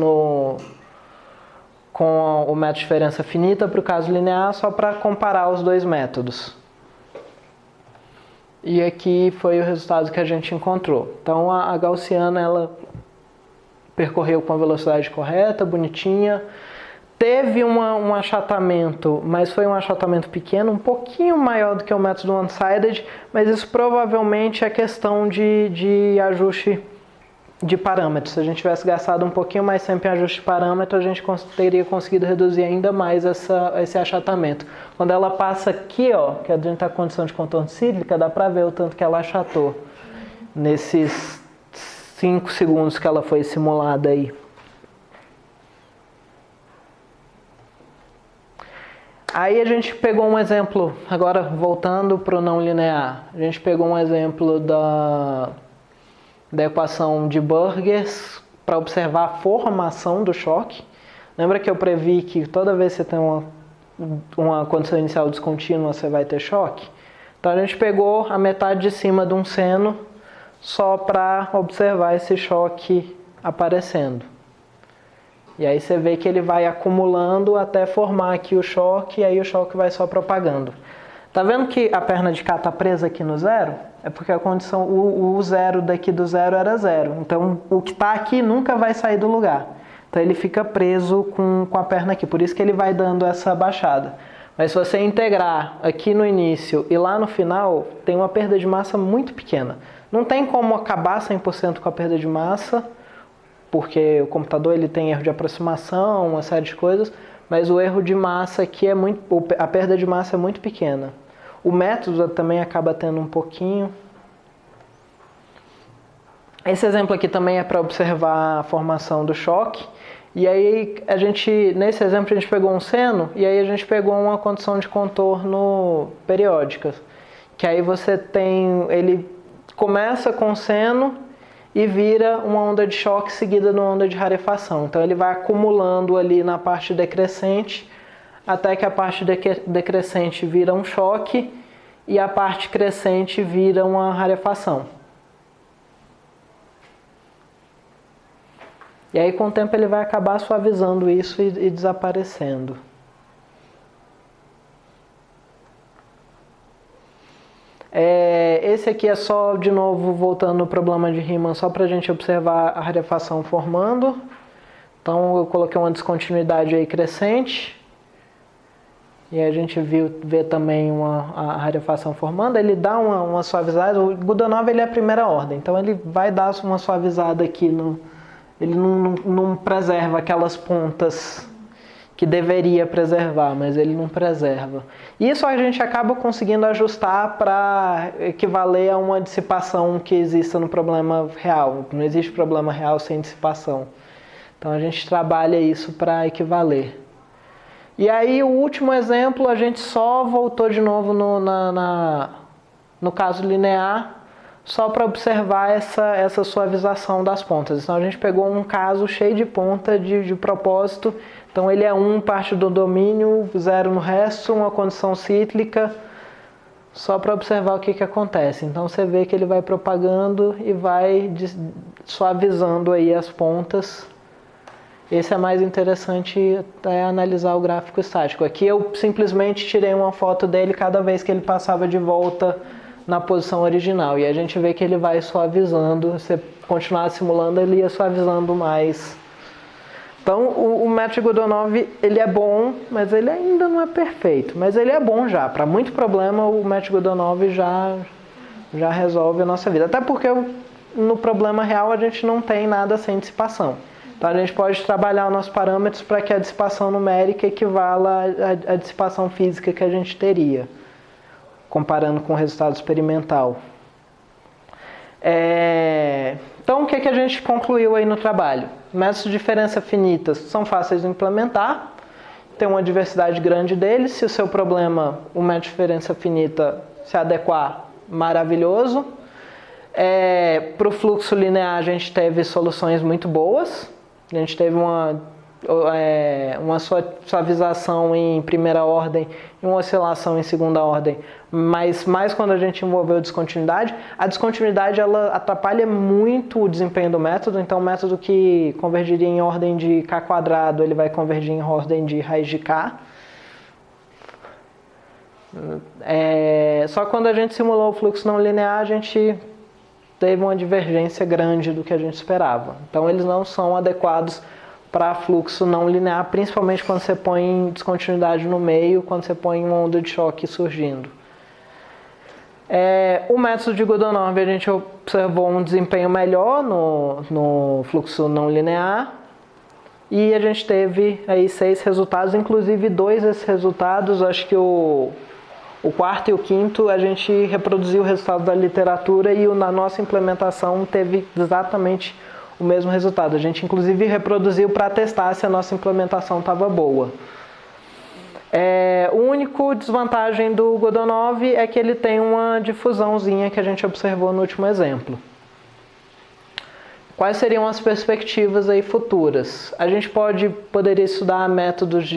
com o método de diferença finita para o caso linear, só para comparar os 2 métodos. E aqui foi o resultado que a gente encontrou. Então a gaussiana ela percorreu com a velocidade correta, bonitinha. Teve um achatamento, mas foi um achatamento pequeno, um pouquinho maior do que o método one-sided, mas isso provavelmente é questão de ajuste de parâmetros. Se a gente tivesse gastado um pouquinho mais tempo em ajuste de parâmetro, a gente teria conseguido reduzir ainda mais esse achatamento. Quando ela passa aqui, ó, que a gente está com condição de contorno cíclica, dá para ver o tanto que ela achatou nesses 5 segundos que ela foi simulada aí. Aí a gente pegou um exemplo, agora voltando para o não linear, a gente pegou um exemplo da equação de Burgers para observar a formação do choque. Lembra que eu previ que toda vez que você tem uma condição inicial descontínua, você vai ter choque? Então a gente pegou a metade de cima de um seno só para observar esse choque aparecendo. E aí você vê que ele vai acumulando até formar aqui o choque, e aí o choque vai só propagando. Tá vendo que a perna de cá está presa aqui no zero? É porque a condição, o zero daqui do zero era zero. Então o que está aqui nunca vai sair do lugar. Então ele fica preso com a perna aqui, por isso que ele vai dando essa baixada. Mas se você integrar aqui no início e lá no final, tem uma perda de massa muito pequena. Não tem como acabar 100% com a perda de massa, porque o computador ele tem erro de aproximação, uma série de coisas, mas o erro de massa aqui a perda de massa é muito pequena. O método também acaba tendo um pouquinho. Esse exemplo aqui também é para observar a formação do choque. E aí nesse exemplo a gente pegou um seno e aí a gente pegou uma condição de contorno periódica. Que aí você ele começa com seno e vira uma onda de choque seguida de uma onda de rarefação. Então ele vai acumulando ali na parte decrescente, até que a parte decrescente vira um choque e a parte crescente vira uma rarefação. E aí com o tempo ele vai acabar suavizando isso e desaparecendo. Esse aqui é só, de novo, voltando no problema de Riemann, só para a gente observar a rarefação formando. Então eu coloquei uma descontinuidade aí crescente. E a gente vê também a rarefação formando. Ele dá uma suavizada. O Godunov ele é a primeira ordem, então ele vai dar uma suavizada aqui. Ele não preserva aquelas pontas que deveria preservar, mas ele não preserva. Isso a gente acaba conseguindo ajustar para equivaler a uma dissipação que exista no problema real. Não existe problema real sem dissipação. Então a gente trabalha isso para equivaler. E aí o último exemplo, a gente só voltou de novo no caso linear, só para observar essa suavização das pontas. Então a gente pegou um caso cheio de ponta de propósito. Então ele é 1 parte do domínio, 0 no resto, uma condição cíclica, só para observar o que acontece. Então você vê que ele vai propagando e vai suavizando aí as pontas. Esse é mais interessante analisar o gráfico estático. Aqui eu simplesmente tirei uma foto dele cada vez que ele passava de volta na posição original. E a gente vê que ele vai suavizando. Se você continuar simulando, ele ia suavizando mais. Então o método de Godunov, ele é bom, mas ele ainda não é perfeito. Mas ele é bom já. Para muito problema, o método de Godunov já resolve a nossa vida. Até porque no problema real a gente não tem nada sem dissipação. Então a gente pode trabalhar os nossos parâmetros para que a dissipação numérica equivala à dissipação física que a gente teria, comparando com o resultado experimental. Então o que a gente concluiu aí no trabalho? Métodos de diferença finitas são fáceis de implementar, tem uma diversidade grande deles. Se o seu problema, o método de diferença finita, se adequar, maravilhoso. Para o fluxo linear a gente teve soluções muito boas. A gente teve uma suavização em primeira ordem e uma oscilação em segunda ordem, mas mais quando a gente envolveu descontinuidade. A descontinuidade ela atrapalha muito o desempenho do método, então o método que convergiria em ordem de k², ele vai convergir em ordem de raiz de k. Só que quando a gente simulou o fluxo não linear, a gente teve uma divergência grande do que a gente esperava. Então eles não são adequados para fluxo não linear, principalmente quando você põe descontinuidade no meio, quando você põe uma onda de choque surgindo. O método de Godunov, a gente observou um desempenho melhor no fluxo não linear, e a gente teve aí 6 resultados, inclusive 2 desses resultados, acho que o quarto e o quinto, a gente reproduziu o resultado da literatura e na nossa implementação teve exatamente o mesmo resultado. A gente inclusive reproduziu para testar se a nossa implementação estava boa. O único desvantagem do Godunov é que ele tem uma difusãozinha que a gente observou no último exemplo. Quais seriam as perspectivas aí futuras? A gente poderia estudar métodos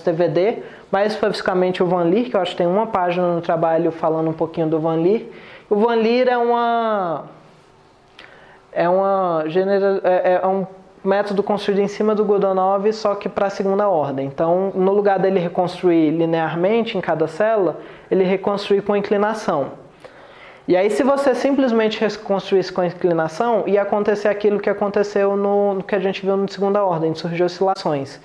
TVD, mais especificamente o Van Leer, que eu acho que tem uma página no trabalho falando um pouquinho do Van Leer. O Van Leer é um método construído em cima do Godunov, só que para a segunda ordem. Então, no lugar dele reconstruir linearmente em cada célula, ele reconstrui com inclinação. E aí, se você simplesmente reconstruísse com inclinação, ia acontecer aquilo que aconteceu no que a gente viu no segunda ordem, surgiu oscilações.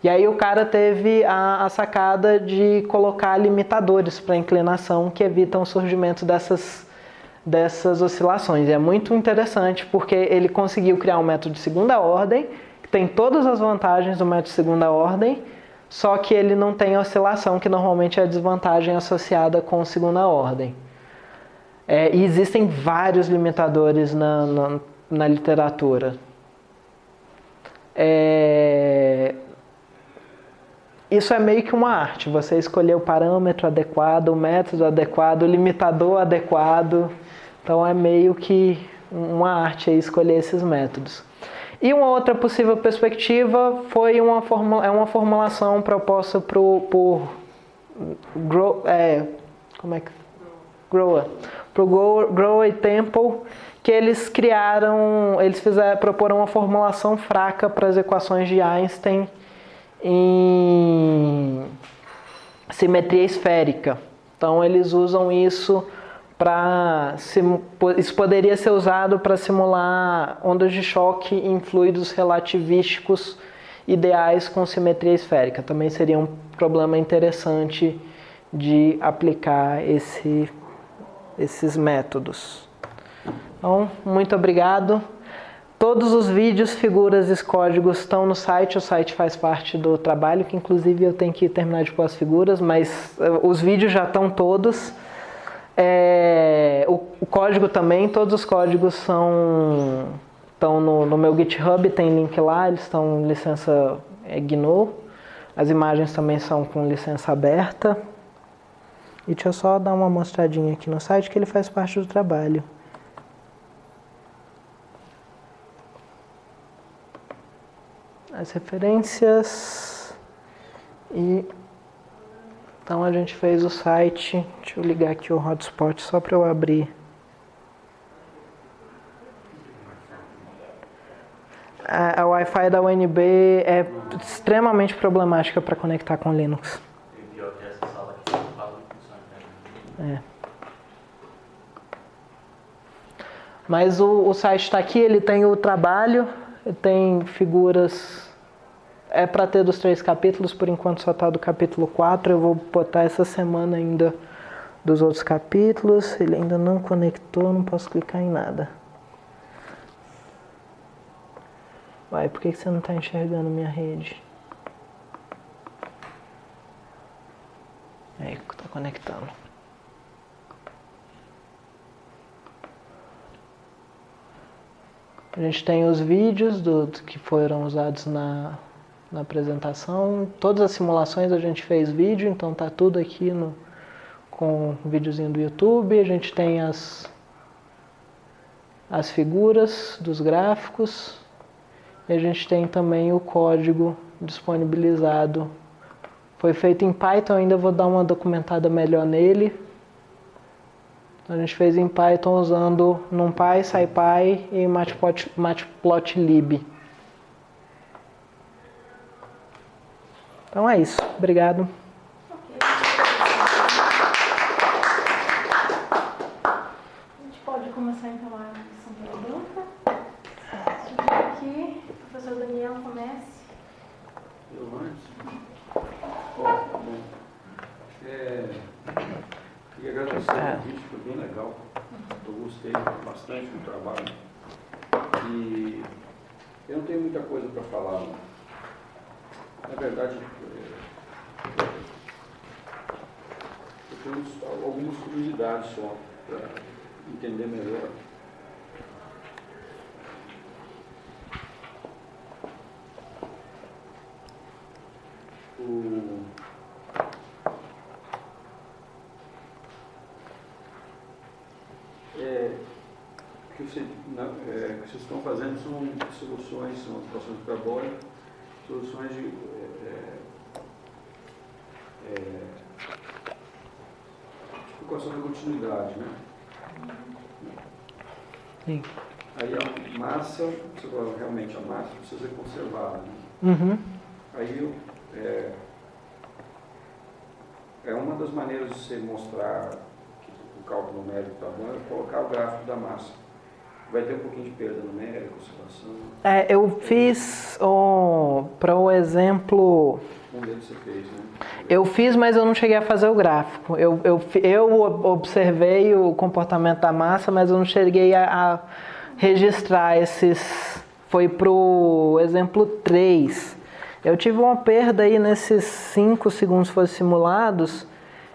E aí o cara teve a sacada de colocar limitadores para inclinação que evitam o surgimento dessas oscilações. E é muito interessante porque ele conseguiu criar um método de segunda ordem, que tem todas as vantagens do método de segunda ordem, só que ele não tem oscilação, que normalmente é a desvantagem associada com segunda ordem. E existem vários limitadores na literatura. Isso é meio que uma arte, você escolher o parâmetro adequado, o método adequado, o limitador adequado. Então é meio que uma arte aí escolher esses métodos. E uma outra possível perspectiva foi uma formulação proposta por Grower e Temple, que eles proporam uma formulação fraca para as equações de Einstein em simetria esférica. Então eles usam isso isso poderia ser usado para simular ondas de choque em fluidos relativísticos ideais com simetria esférica. Também seria um problema interessante de aplicar esses métodos. Então, muito obrigado. Todos os vídeos, figuras e códigos estão no site. O site faz parte do trabalho, que inclusive eu tenho que terminar de pôr as figuras, mas os vídeos já estão todos. O código também, todos os códigos estão no meu GitHub, tem link lá, eles estão em licença GNU. As imagens também são com licença aberta. E deixa eu só dar uma mostradinha aqui no site que ele faz parte do trabalho. As referências. E então a gente fez o site. Deixa eu ligar aqui o hotspot só para eu abrir. A Wi-Fi da UNB é extremamente problemática para conectar com Linux. É. Mas o site está aqui, ele tem o trabalho, tem figuras. É para ter dos 3 capítulos, por enquanto só está do capítulo 4. Eu vou botar essa semana ainda dos outros capítulos. Ele ainda não conectou, não posso clicar em nada. Uai, por que você não está enxergando minha rede? Aí, está conectando. A gente tem os vídeos que foram usados na apresentação. Todas as simulações a gente fez vídeo, então tá tudo aqui com o videozinho do YouTube. A gente tem as figuras dos gráficos. E a gente tem também o código disponibilizado. Foi feito em Python, ainda vou dar uma documentada melhor nele. A gente fez em Python usando NumPy, SciPy e Matplotlib. Então é isso. Obrigado. A gente pode começar então a lição pergunta. Aqui, o professor Daniel comece. Eu antes? Bom, queria agradecer o convite, foi bem legal. Eu gostei bastante do trabalho. E eu não tenho muita coisa para falar, não. Na verdade, eu tenho algumas curiosidades só para entender melhor. Que vocês estão fazendo são soluções, são situações parabólicas, soluções de equação da continuidade, né? Sim. Aí a massa, realmente a massa precisa ser conservada, né? Uhum. Aí uma das maneiras de você mostrar que o cálculo numérico está bom é colocar o gráfico da massa. Vai ter um pouquinho de perda numérica, oscilação. Eu fiz para o exemplo. Um deles você fez, né? Eu fiz, mas eu não cheguei a fazer o gráfico. Eu observei o comportamento da massa, mas eu não cheguei a registrar esses. Foi para o exemplo 3. Eu tive uma perda aí nesses 5 segundos que foram simulados.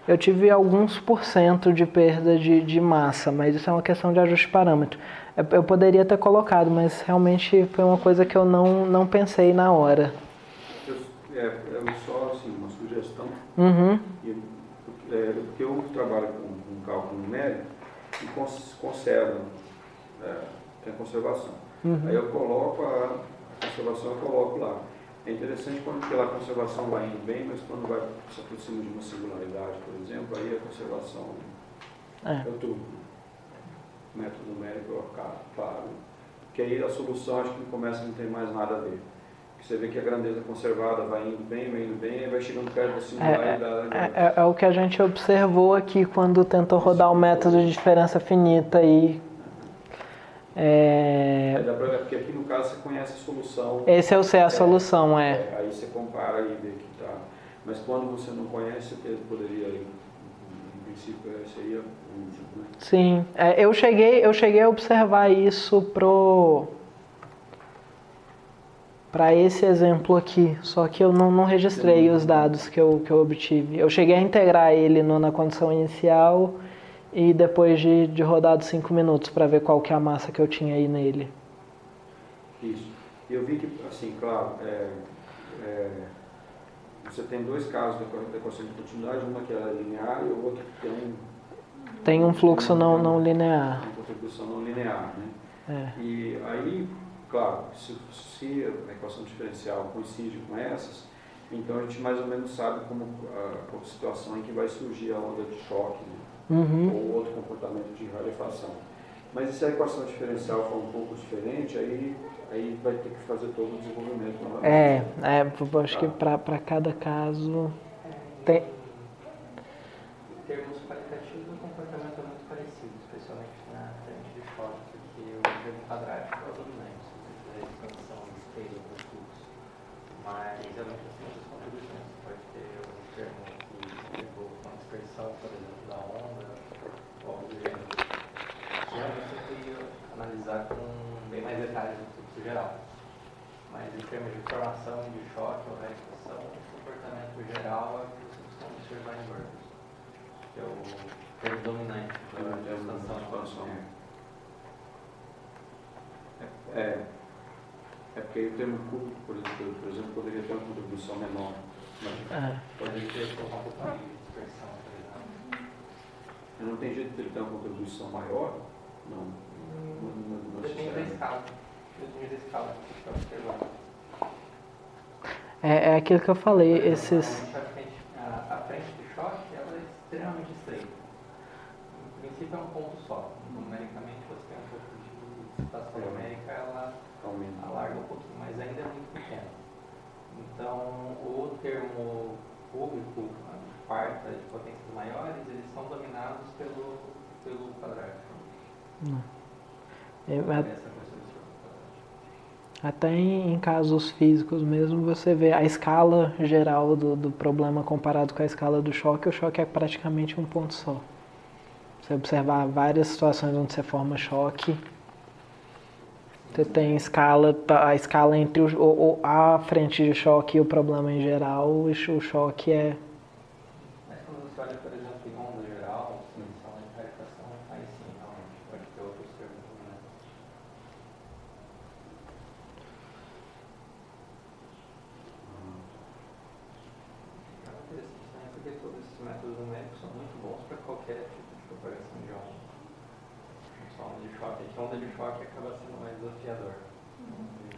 Eu tive alguns % de perda de massa, mas isso é uma questão de ajuste de parâmetro. Eu poderia ter colocado, mas realmente foi uma coisa que eu não pensei na hora. Só assim, uma sugestão. Uhum. Porque eu trabalho com cálculo numérico e conservo, tem conservação. Uhum. Aí eu coloco a conservação, eu coloco lá. É interessante quando aquela conservação vai indo bem, mas quando vai se aproxima de uma singularidade, por exemplo, aí a conservação eu estou método numérico eu paro. Porque aí a solução acho que começa a não ter mais nada a ver. Porque você vê que a grandeza conservada vai indo bem, aí vai chegando perto da singularidade. É o que a gente observou aqui quando tentou rodar o método de diferença finita aí. Dá pra ver, porque aqui no caso você conhece a solução. Esse eu sei a solução, Aí você compara e vê que tá. Mas quando você não conhece, você poderia, em princípio, seria útil, né? Sim, eu cheguei a observar isso para esse exemplo aqui, só que eu não registrei os dados que eu obtive. Eu cheguei a integrar ele na condição inicial e depois de rodado 5 minutos para ver qual que é a massa que eu tinha aí nele. Isso. Eu vi que, assim, claro, você tem dois casos da equação de continuidade, uma que é linear e outra que tem um fluxo não linear. Uma contribuição não linear, né? É. E aí, claro, se a equação diferencial coincide com essas, então a gente mais ou menos sabe como a situação em que vai surgir a onda de choque, né? Ou outro comportamento de rarefação. Mas e se a equação diferencial for um pouco diferente, aí vai ter que fazer todo o desenvolvimento novamente. Eu acho que para cada caso tem. Em termos qualitativos, o comportamento é muito parecido, especialmente na frente de choque, porque o termo quadrático é o dominante, se você fizer a expansão do espelho do fluxo. Mas realmente tem muitas contribuições. Você pode ter um termo que levou uma dispersão, por exemplo, da onda, ou algo do gênero. Realmente eu queria analisar com bem mais detalhes do fluxo geral. Mas em termos de formação de choque ou radiação, o comportamento geral é o que você costuma observar em Burgers, que é o termo dominante da expansão. É porque aí o termo cúbico, por exemplo, poderia ter uma contribuição menor. Poderia ter uma pouco de dispersão, por exemplo. Não tem jeito de ele ter uma contribuição maior? Não. Depende da escala. Depende da escala que você está observando. É aquilo que eu falei, esses. A frente de choque ela é extremamente estreita. No princípio é um ponto só. Numericamente você tem um pouco de situação numérica, ela alarga um pouquinho, mas ainda é muito pequena. Então o termo cúbico, a quarta de potências maiores, eles são dominados pelo quadrático. Até em casos físicos mesmo, você vê a escala geral do problema comparado com a escala do choque, o choque é praticamente um ponto só. Você observar várias situações onde você forma choque, você tem a escala entre a frente de choque e o problema em geral, o choque é... Mas quando você olha, por exemplo, em onda geral, solução de radiação, aí sim, realmente, pode ter outros termos também. É interessante também porque todos esses métodos numéricos são muito bons para qualquer tipo de propagação de onda. Não só onda de choque, a onda de choque acaba sendo mais desafiador.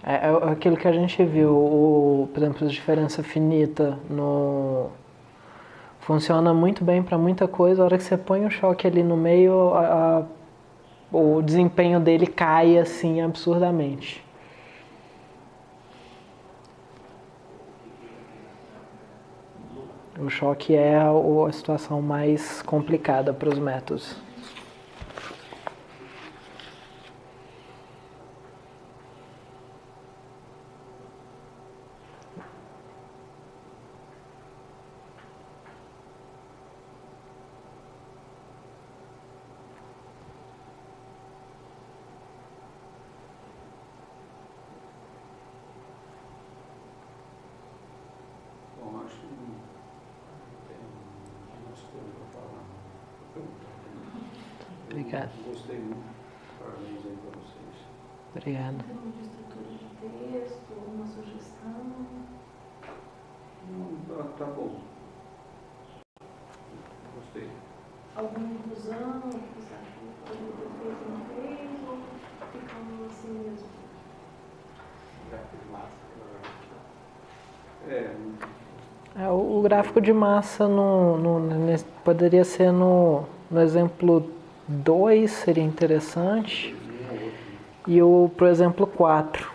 É aquilo que a gente viu, por exemplo, a diferença finita funciona muito bem para muita coisa. A hora que você põe o choque ali no meio, o desempenho dele cai assim absurdamente. O choque é a situação mais complicada para os métodos. Obrigado. Gostei muito. Parabéns aí para vocês. Obrigado. Em termos de estrutura de texto, uma sugestão? Não, tá bom. Gostei. Alguma inclusão que você acha que poderia ter feito e não fez? Ou ficando assim mesmo? Gráfico de massa, O gráfico de massa poderia ser no exemplo 2, seria interessante. E pro exemplo 4.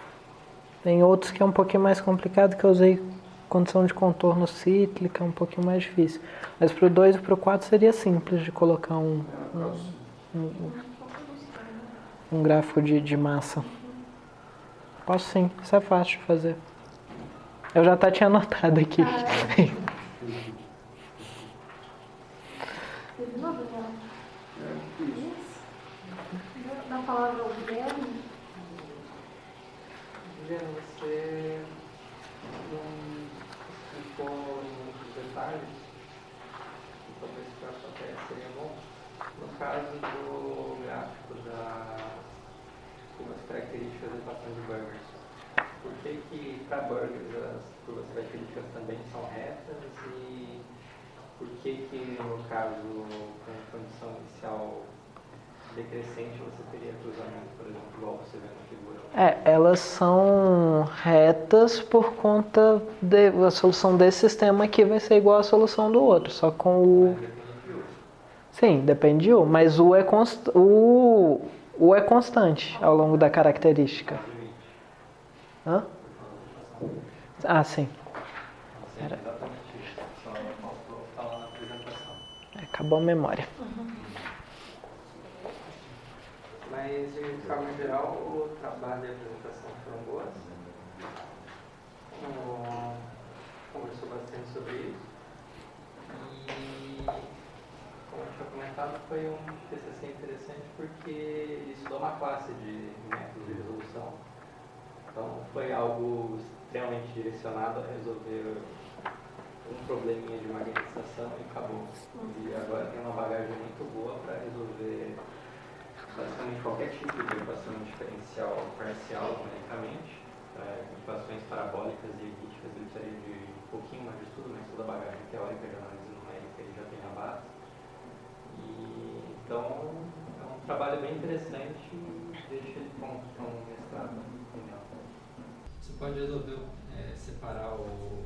Tem outros que é um pouquinho mais complicado, que eu usei condição de contorno cíclica, um pouquinho mais difícil. Mas pro 2 e pro 4 seria simples de colocar um gráfico de massa. Posso sim, isso é fácil de fazer. Eu já tinha anotado aqui. Dá a palavra ao Guilherme. Guilherme, você não explicou muitos detalhes, então talvez para a sua tese seria bom. No caso do gráfico das características da equação de Burgers, por que para burgers as curvas paraquídicas também são retas e por que no caso com condição inicial decrescente você teria cruzamento, por exemplo, igual você vê na figura? Elas são retas por conta da solução desse sistema aqui vai ser igual à solução do outro, só com o... Sim, depende de U, mas o é constante ao longo da característica. Hã? Ah, sim. Acabou a memória. Mas, de forma geral, o trabalho e a apresentação foram boas. Conversou bastante sobre isso. E, como eu tinha comentado, foi um TCC interessante porque ele estudou uma classe de métodos de resolução. Então, foi algo extremamente direcionado a resolver um probleminha de magnetização e acabou. E agora tem uma bagagem muito boa para resolver basicamente qualquer tipo de equação diferencial parcial numericamente. Equações parabólicas e elípticas ele precisaria de um pouquinho mais de estudo, mas toda a bagagem teórica de análise numérica ele já tem a base. Então é um trabalho bem interessante e deixa ele pronto para um mestrado final. Você pode resolver separar o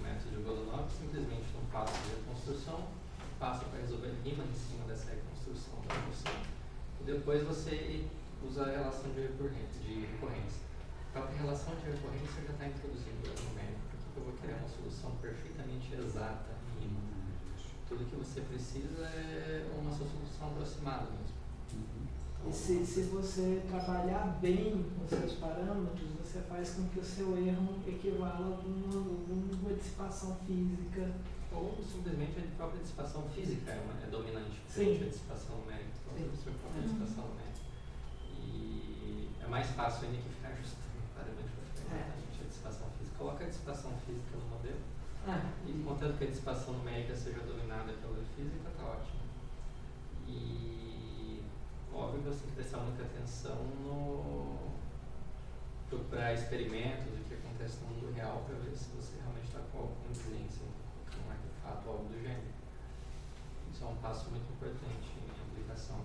método de Golunov simplesmente num passo de reconstrução, passa para resolver rima em cima dessa reconstrução da função. E depois você usa a relação de recorrência. A própria relação de recorrência já está introduzindo o numérico, porque eu vou querer uma solução perfeitamente exata em rima. Tudo que você precisa é uma solução aproximada mesmo. E se você trabalhar bem com seus parâmetros, você faz com que o seu erro equivala a uma dissipação física. Ou simplesmente a própria dissipação física é dominante frente à dissipação numérica. Então, a própria dissipação numérica. E é mais fácil ainda que ficar ajustando parâmetros a dissipação física. Coloca a dissipação física no modelo. E contanto que a dissipação numérica seja dominada pela física, está ótimo. E óbvio que você tem que prestar muita atenção no procurar experimentos, o que acontece no mundo real, para ver se você realmente está com alguma influência, com um artefato ou algo do gênero. Isso é um passo muito importante em aplicação.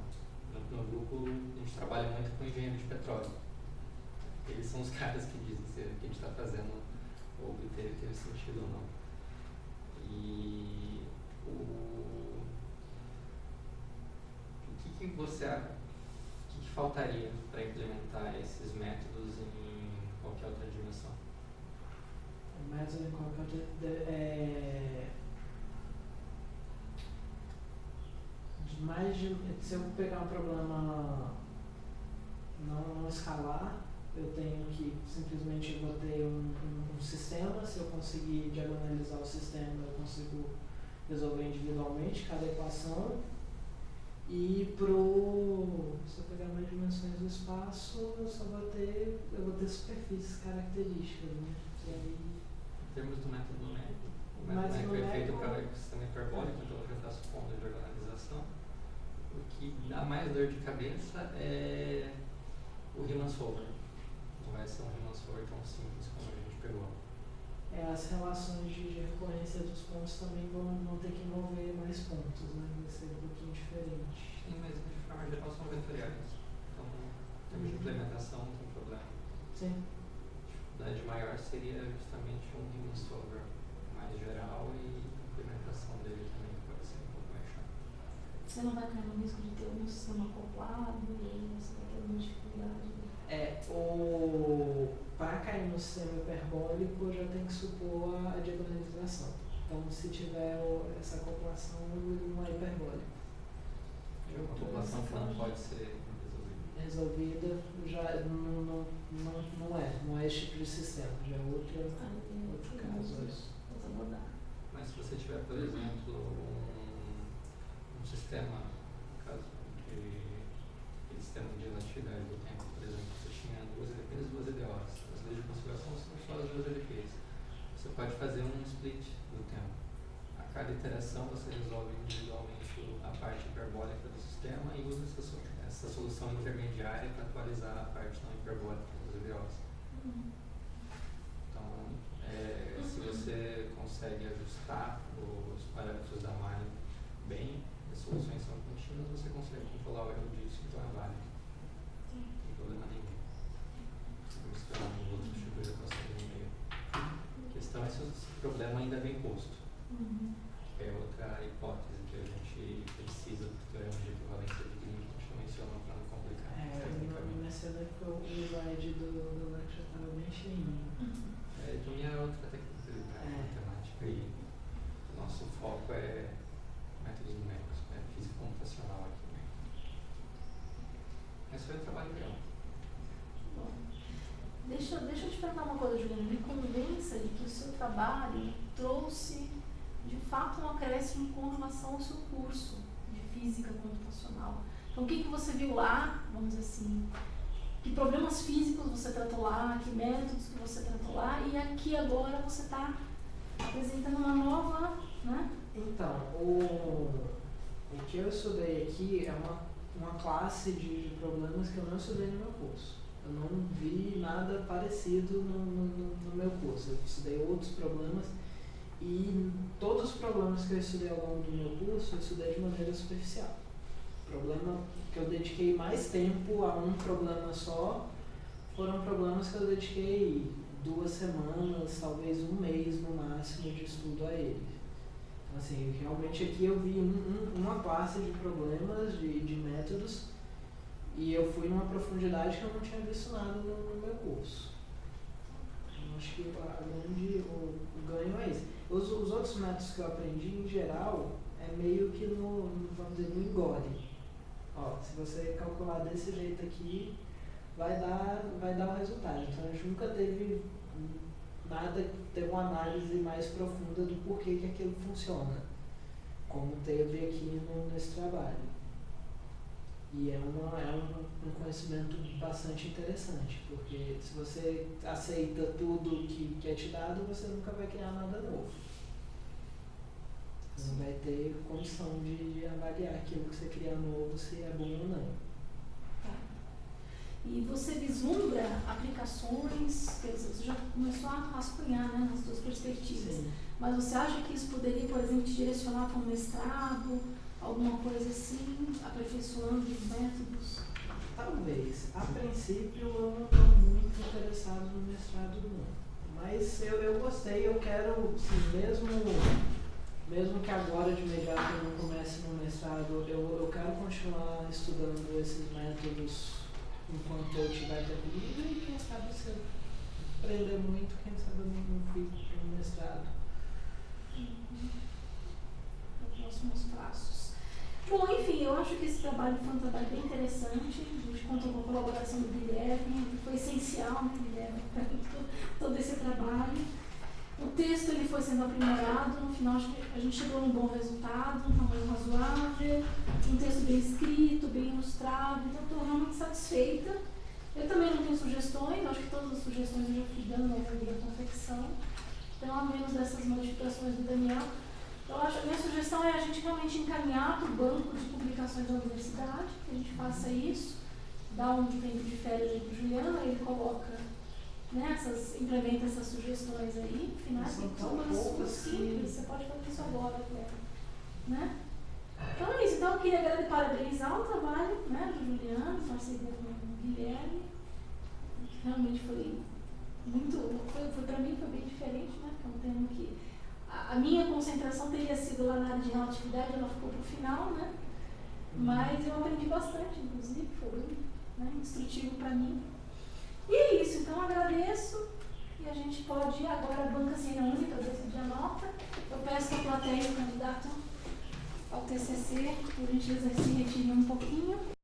No grupo, a gente trabalha muito com engenheiro de petróleo. Eles são os caras que dizem se o que a gente está fazendo ou teve sentido ou não. E o que você acha? O que faltaria para implementar esses métodos em qualquer outra dimensão? O método em qualquer outra se eu pegar um problema não escalar, eu tenho que simplesmente vou ter um sistema. Se eu conseguir diagonalizar o sistema, eu consigo resolver individualmente cada equação. E se eu pegar mais dimensões do espaço, eu vou ter superfícies características, né? E aí, em termos do método numérico, o método numérico é feito para o sistema hiperbólico, então já está supondo a diagonalização. O que dá mais dor de cabeça é o Riemann-Solver. Não vai ser um Riemann-Solver tão simples como a gente pegou. As relações de recorrência dos pontos também vão ter que envolver mais pontos, né? Vai ser um pouquinho diferente. Sim, mas de forma geral são vetoriais. Então, em termos de implementação, não tem problema. Sim. A dificuldade maior seria justamente um Riemann-Solver mais geral e a implementação dele também pode ser um pouco mais chato. Você não vai cair no risco de ter um sistema acoplado e aí você vai ter uma dificuldade? Para cair no sistema hiperbólico, eu já tenho que supor a diagonalização. Então, se tiver essa acoplação, não é hiperbólico. É uma acoplação que não pode ser resolvida já não é esse tipo de sistema, já é outro caso. Mas se você tiver, por exemplo, um sistema, no caso de sistema de elastidade do tempo, por exemplo, você tinha apenas duas EDOs. As leis de conservação são só as duas LPs. Você pode fazer um split do tempo. A cada iteração você resolve individualmente a parte hiperbólica do sistema e usa essa solução intermediária para atualizar a parte não hiperbólica dos EDOs. Então, consegue ajustar os parâmetros da malha bem, as soluções são contínuas, você consegue controlar o erro disso, então é válido. Não tem problema nenhum. Buscar um outro tipo de equação de meio. A questão é se esse problema ainda é bem posto. É outra hipótese que a gente precisa do teorema de equivalência de Green, que a gente mencionou para não complicar. Na cena que o slide do lecture estava bem cheinho. Então é outra técnica matemática e o nosso foco é métodos numéricos, física computacional aqui. Né? Esse foi o trabalho real. Bom, deixa eu te perguntar uma coisa, Juliana. Me convença de que o seu trabalho trouxe, de fato, um acréscimo com relação ao seu curso de física computacional. Então, o que você viu lá, vamos dizer assim, que problemas físicos você tratou lá, que métodos que você tratou lá, e aqui agora você está apresentando uma nova, né? Então, o que eu estudei aqui é uma classe de problemas que eu não estudei no meu curso. Eu não vi nada parecido no meu curso. Eu estudei outros problemas e todos os problemas que eu estudei ao longo do meu curso, eu estudei de maneira superficial. O problema que eu dediquei mais tempo a um problema só foram problemas que eu dediquei 2 semanas, talvez 1 mês no máximo de estudo a ele. Então, assim, realmente aqui eu vi uma classe de problemas, de métodos, e eu fui numa profundidade que eu não tinha visto nada no meu curso. Eu acho que o ganho é esse. Os outros métodos que eu aprendi, em geral, é meio que vamos dizer, no engole. Ó, se você calcular desse jeito aqui, vai dar o resultado. Então a gente nunca teve uma análise mais profunda do porquê que aquilo funciona, como teve aqui nesse trabalho. E é um conhecimento bastante interessante, porque se você aceita tudo que é te dado, você nunca vai criar nada novo. Você não vai ter condição de avaliar aquilo que você cria novo, se é bom ou não. Tá. E você vislumbra aplicações, quer dizer, você já começou a rascunhar, né, nas suas perspectivas. Sim. Mas você acha que isso poderia, por exemplo, te direcionar para um mestrado, alguma coisa assim, aperfeiçoando os métodos? Talvez. A princípio eu não estou muito interessado no mestrado não. Mas eu gostei, eu quero, assim, mesmo que agora de imediato eu não comece no mestrado, eu quero continuar estudando esses métodos enquanto eu estiver tempo livre e quem sabe se eu aprender muito, quem sabe eu não fico no mestrado. Os próximos passos. Bom, enfim, eu acho que esse trabalho foi um trabalho bem interessante. A gente contou com a colaboração do Guilherme, que foi essencial, né, Guilherme, para todo esse trabalho. O texto ele foi sendo aprimorado, no final a gente chegou a um bom resultado, um tamanho razoável, um texto bem escrito, bem ilustrado, então estou realmente satisfeita. Eu também não tenho sugestões, acho que todas as sugestões eu já fui dando ao longo da confecção, então a menos dessas modificações do Daniel. Eu acho, a minha sugestão é a gente realmente encaminhar para o banco de publicações da universidade, que a gente faça isso, dá um tempo de férias aí para o Juliano, aí ele coloca, né, implementa essas sugestões aí, finais, são umas simples, você pode fazer isso agora até, né? Então é isso, então eu queria parabenizar o trabalho, né, do Juliano, parceria com o Guilherme, realmente foi para mim foi bem diferente, né, porque é um tema que a minha concentração teria sido lá na área de relatividade, ela ficou para o final, né, mas eu aprendi bastante, inclusive, foi bem, né, instrutivo para mim. E é isso, então agradeço e a gente pode ir agora à banca Senha Única, decidir a nota. Eu peço que a plateia, o candidato ao TCC, por gentileza, se retire um pouquinho.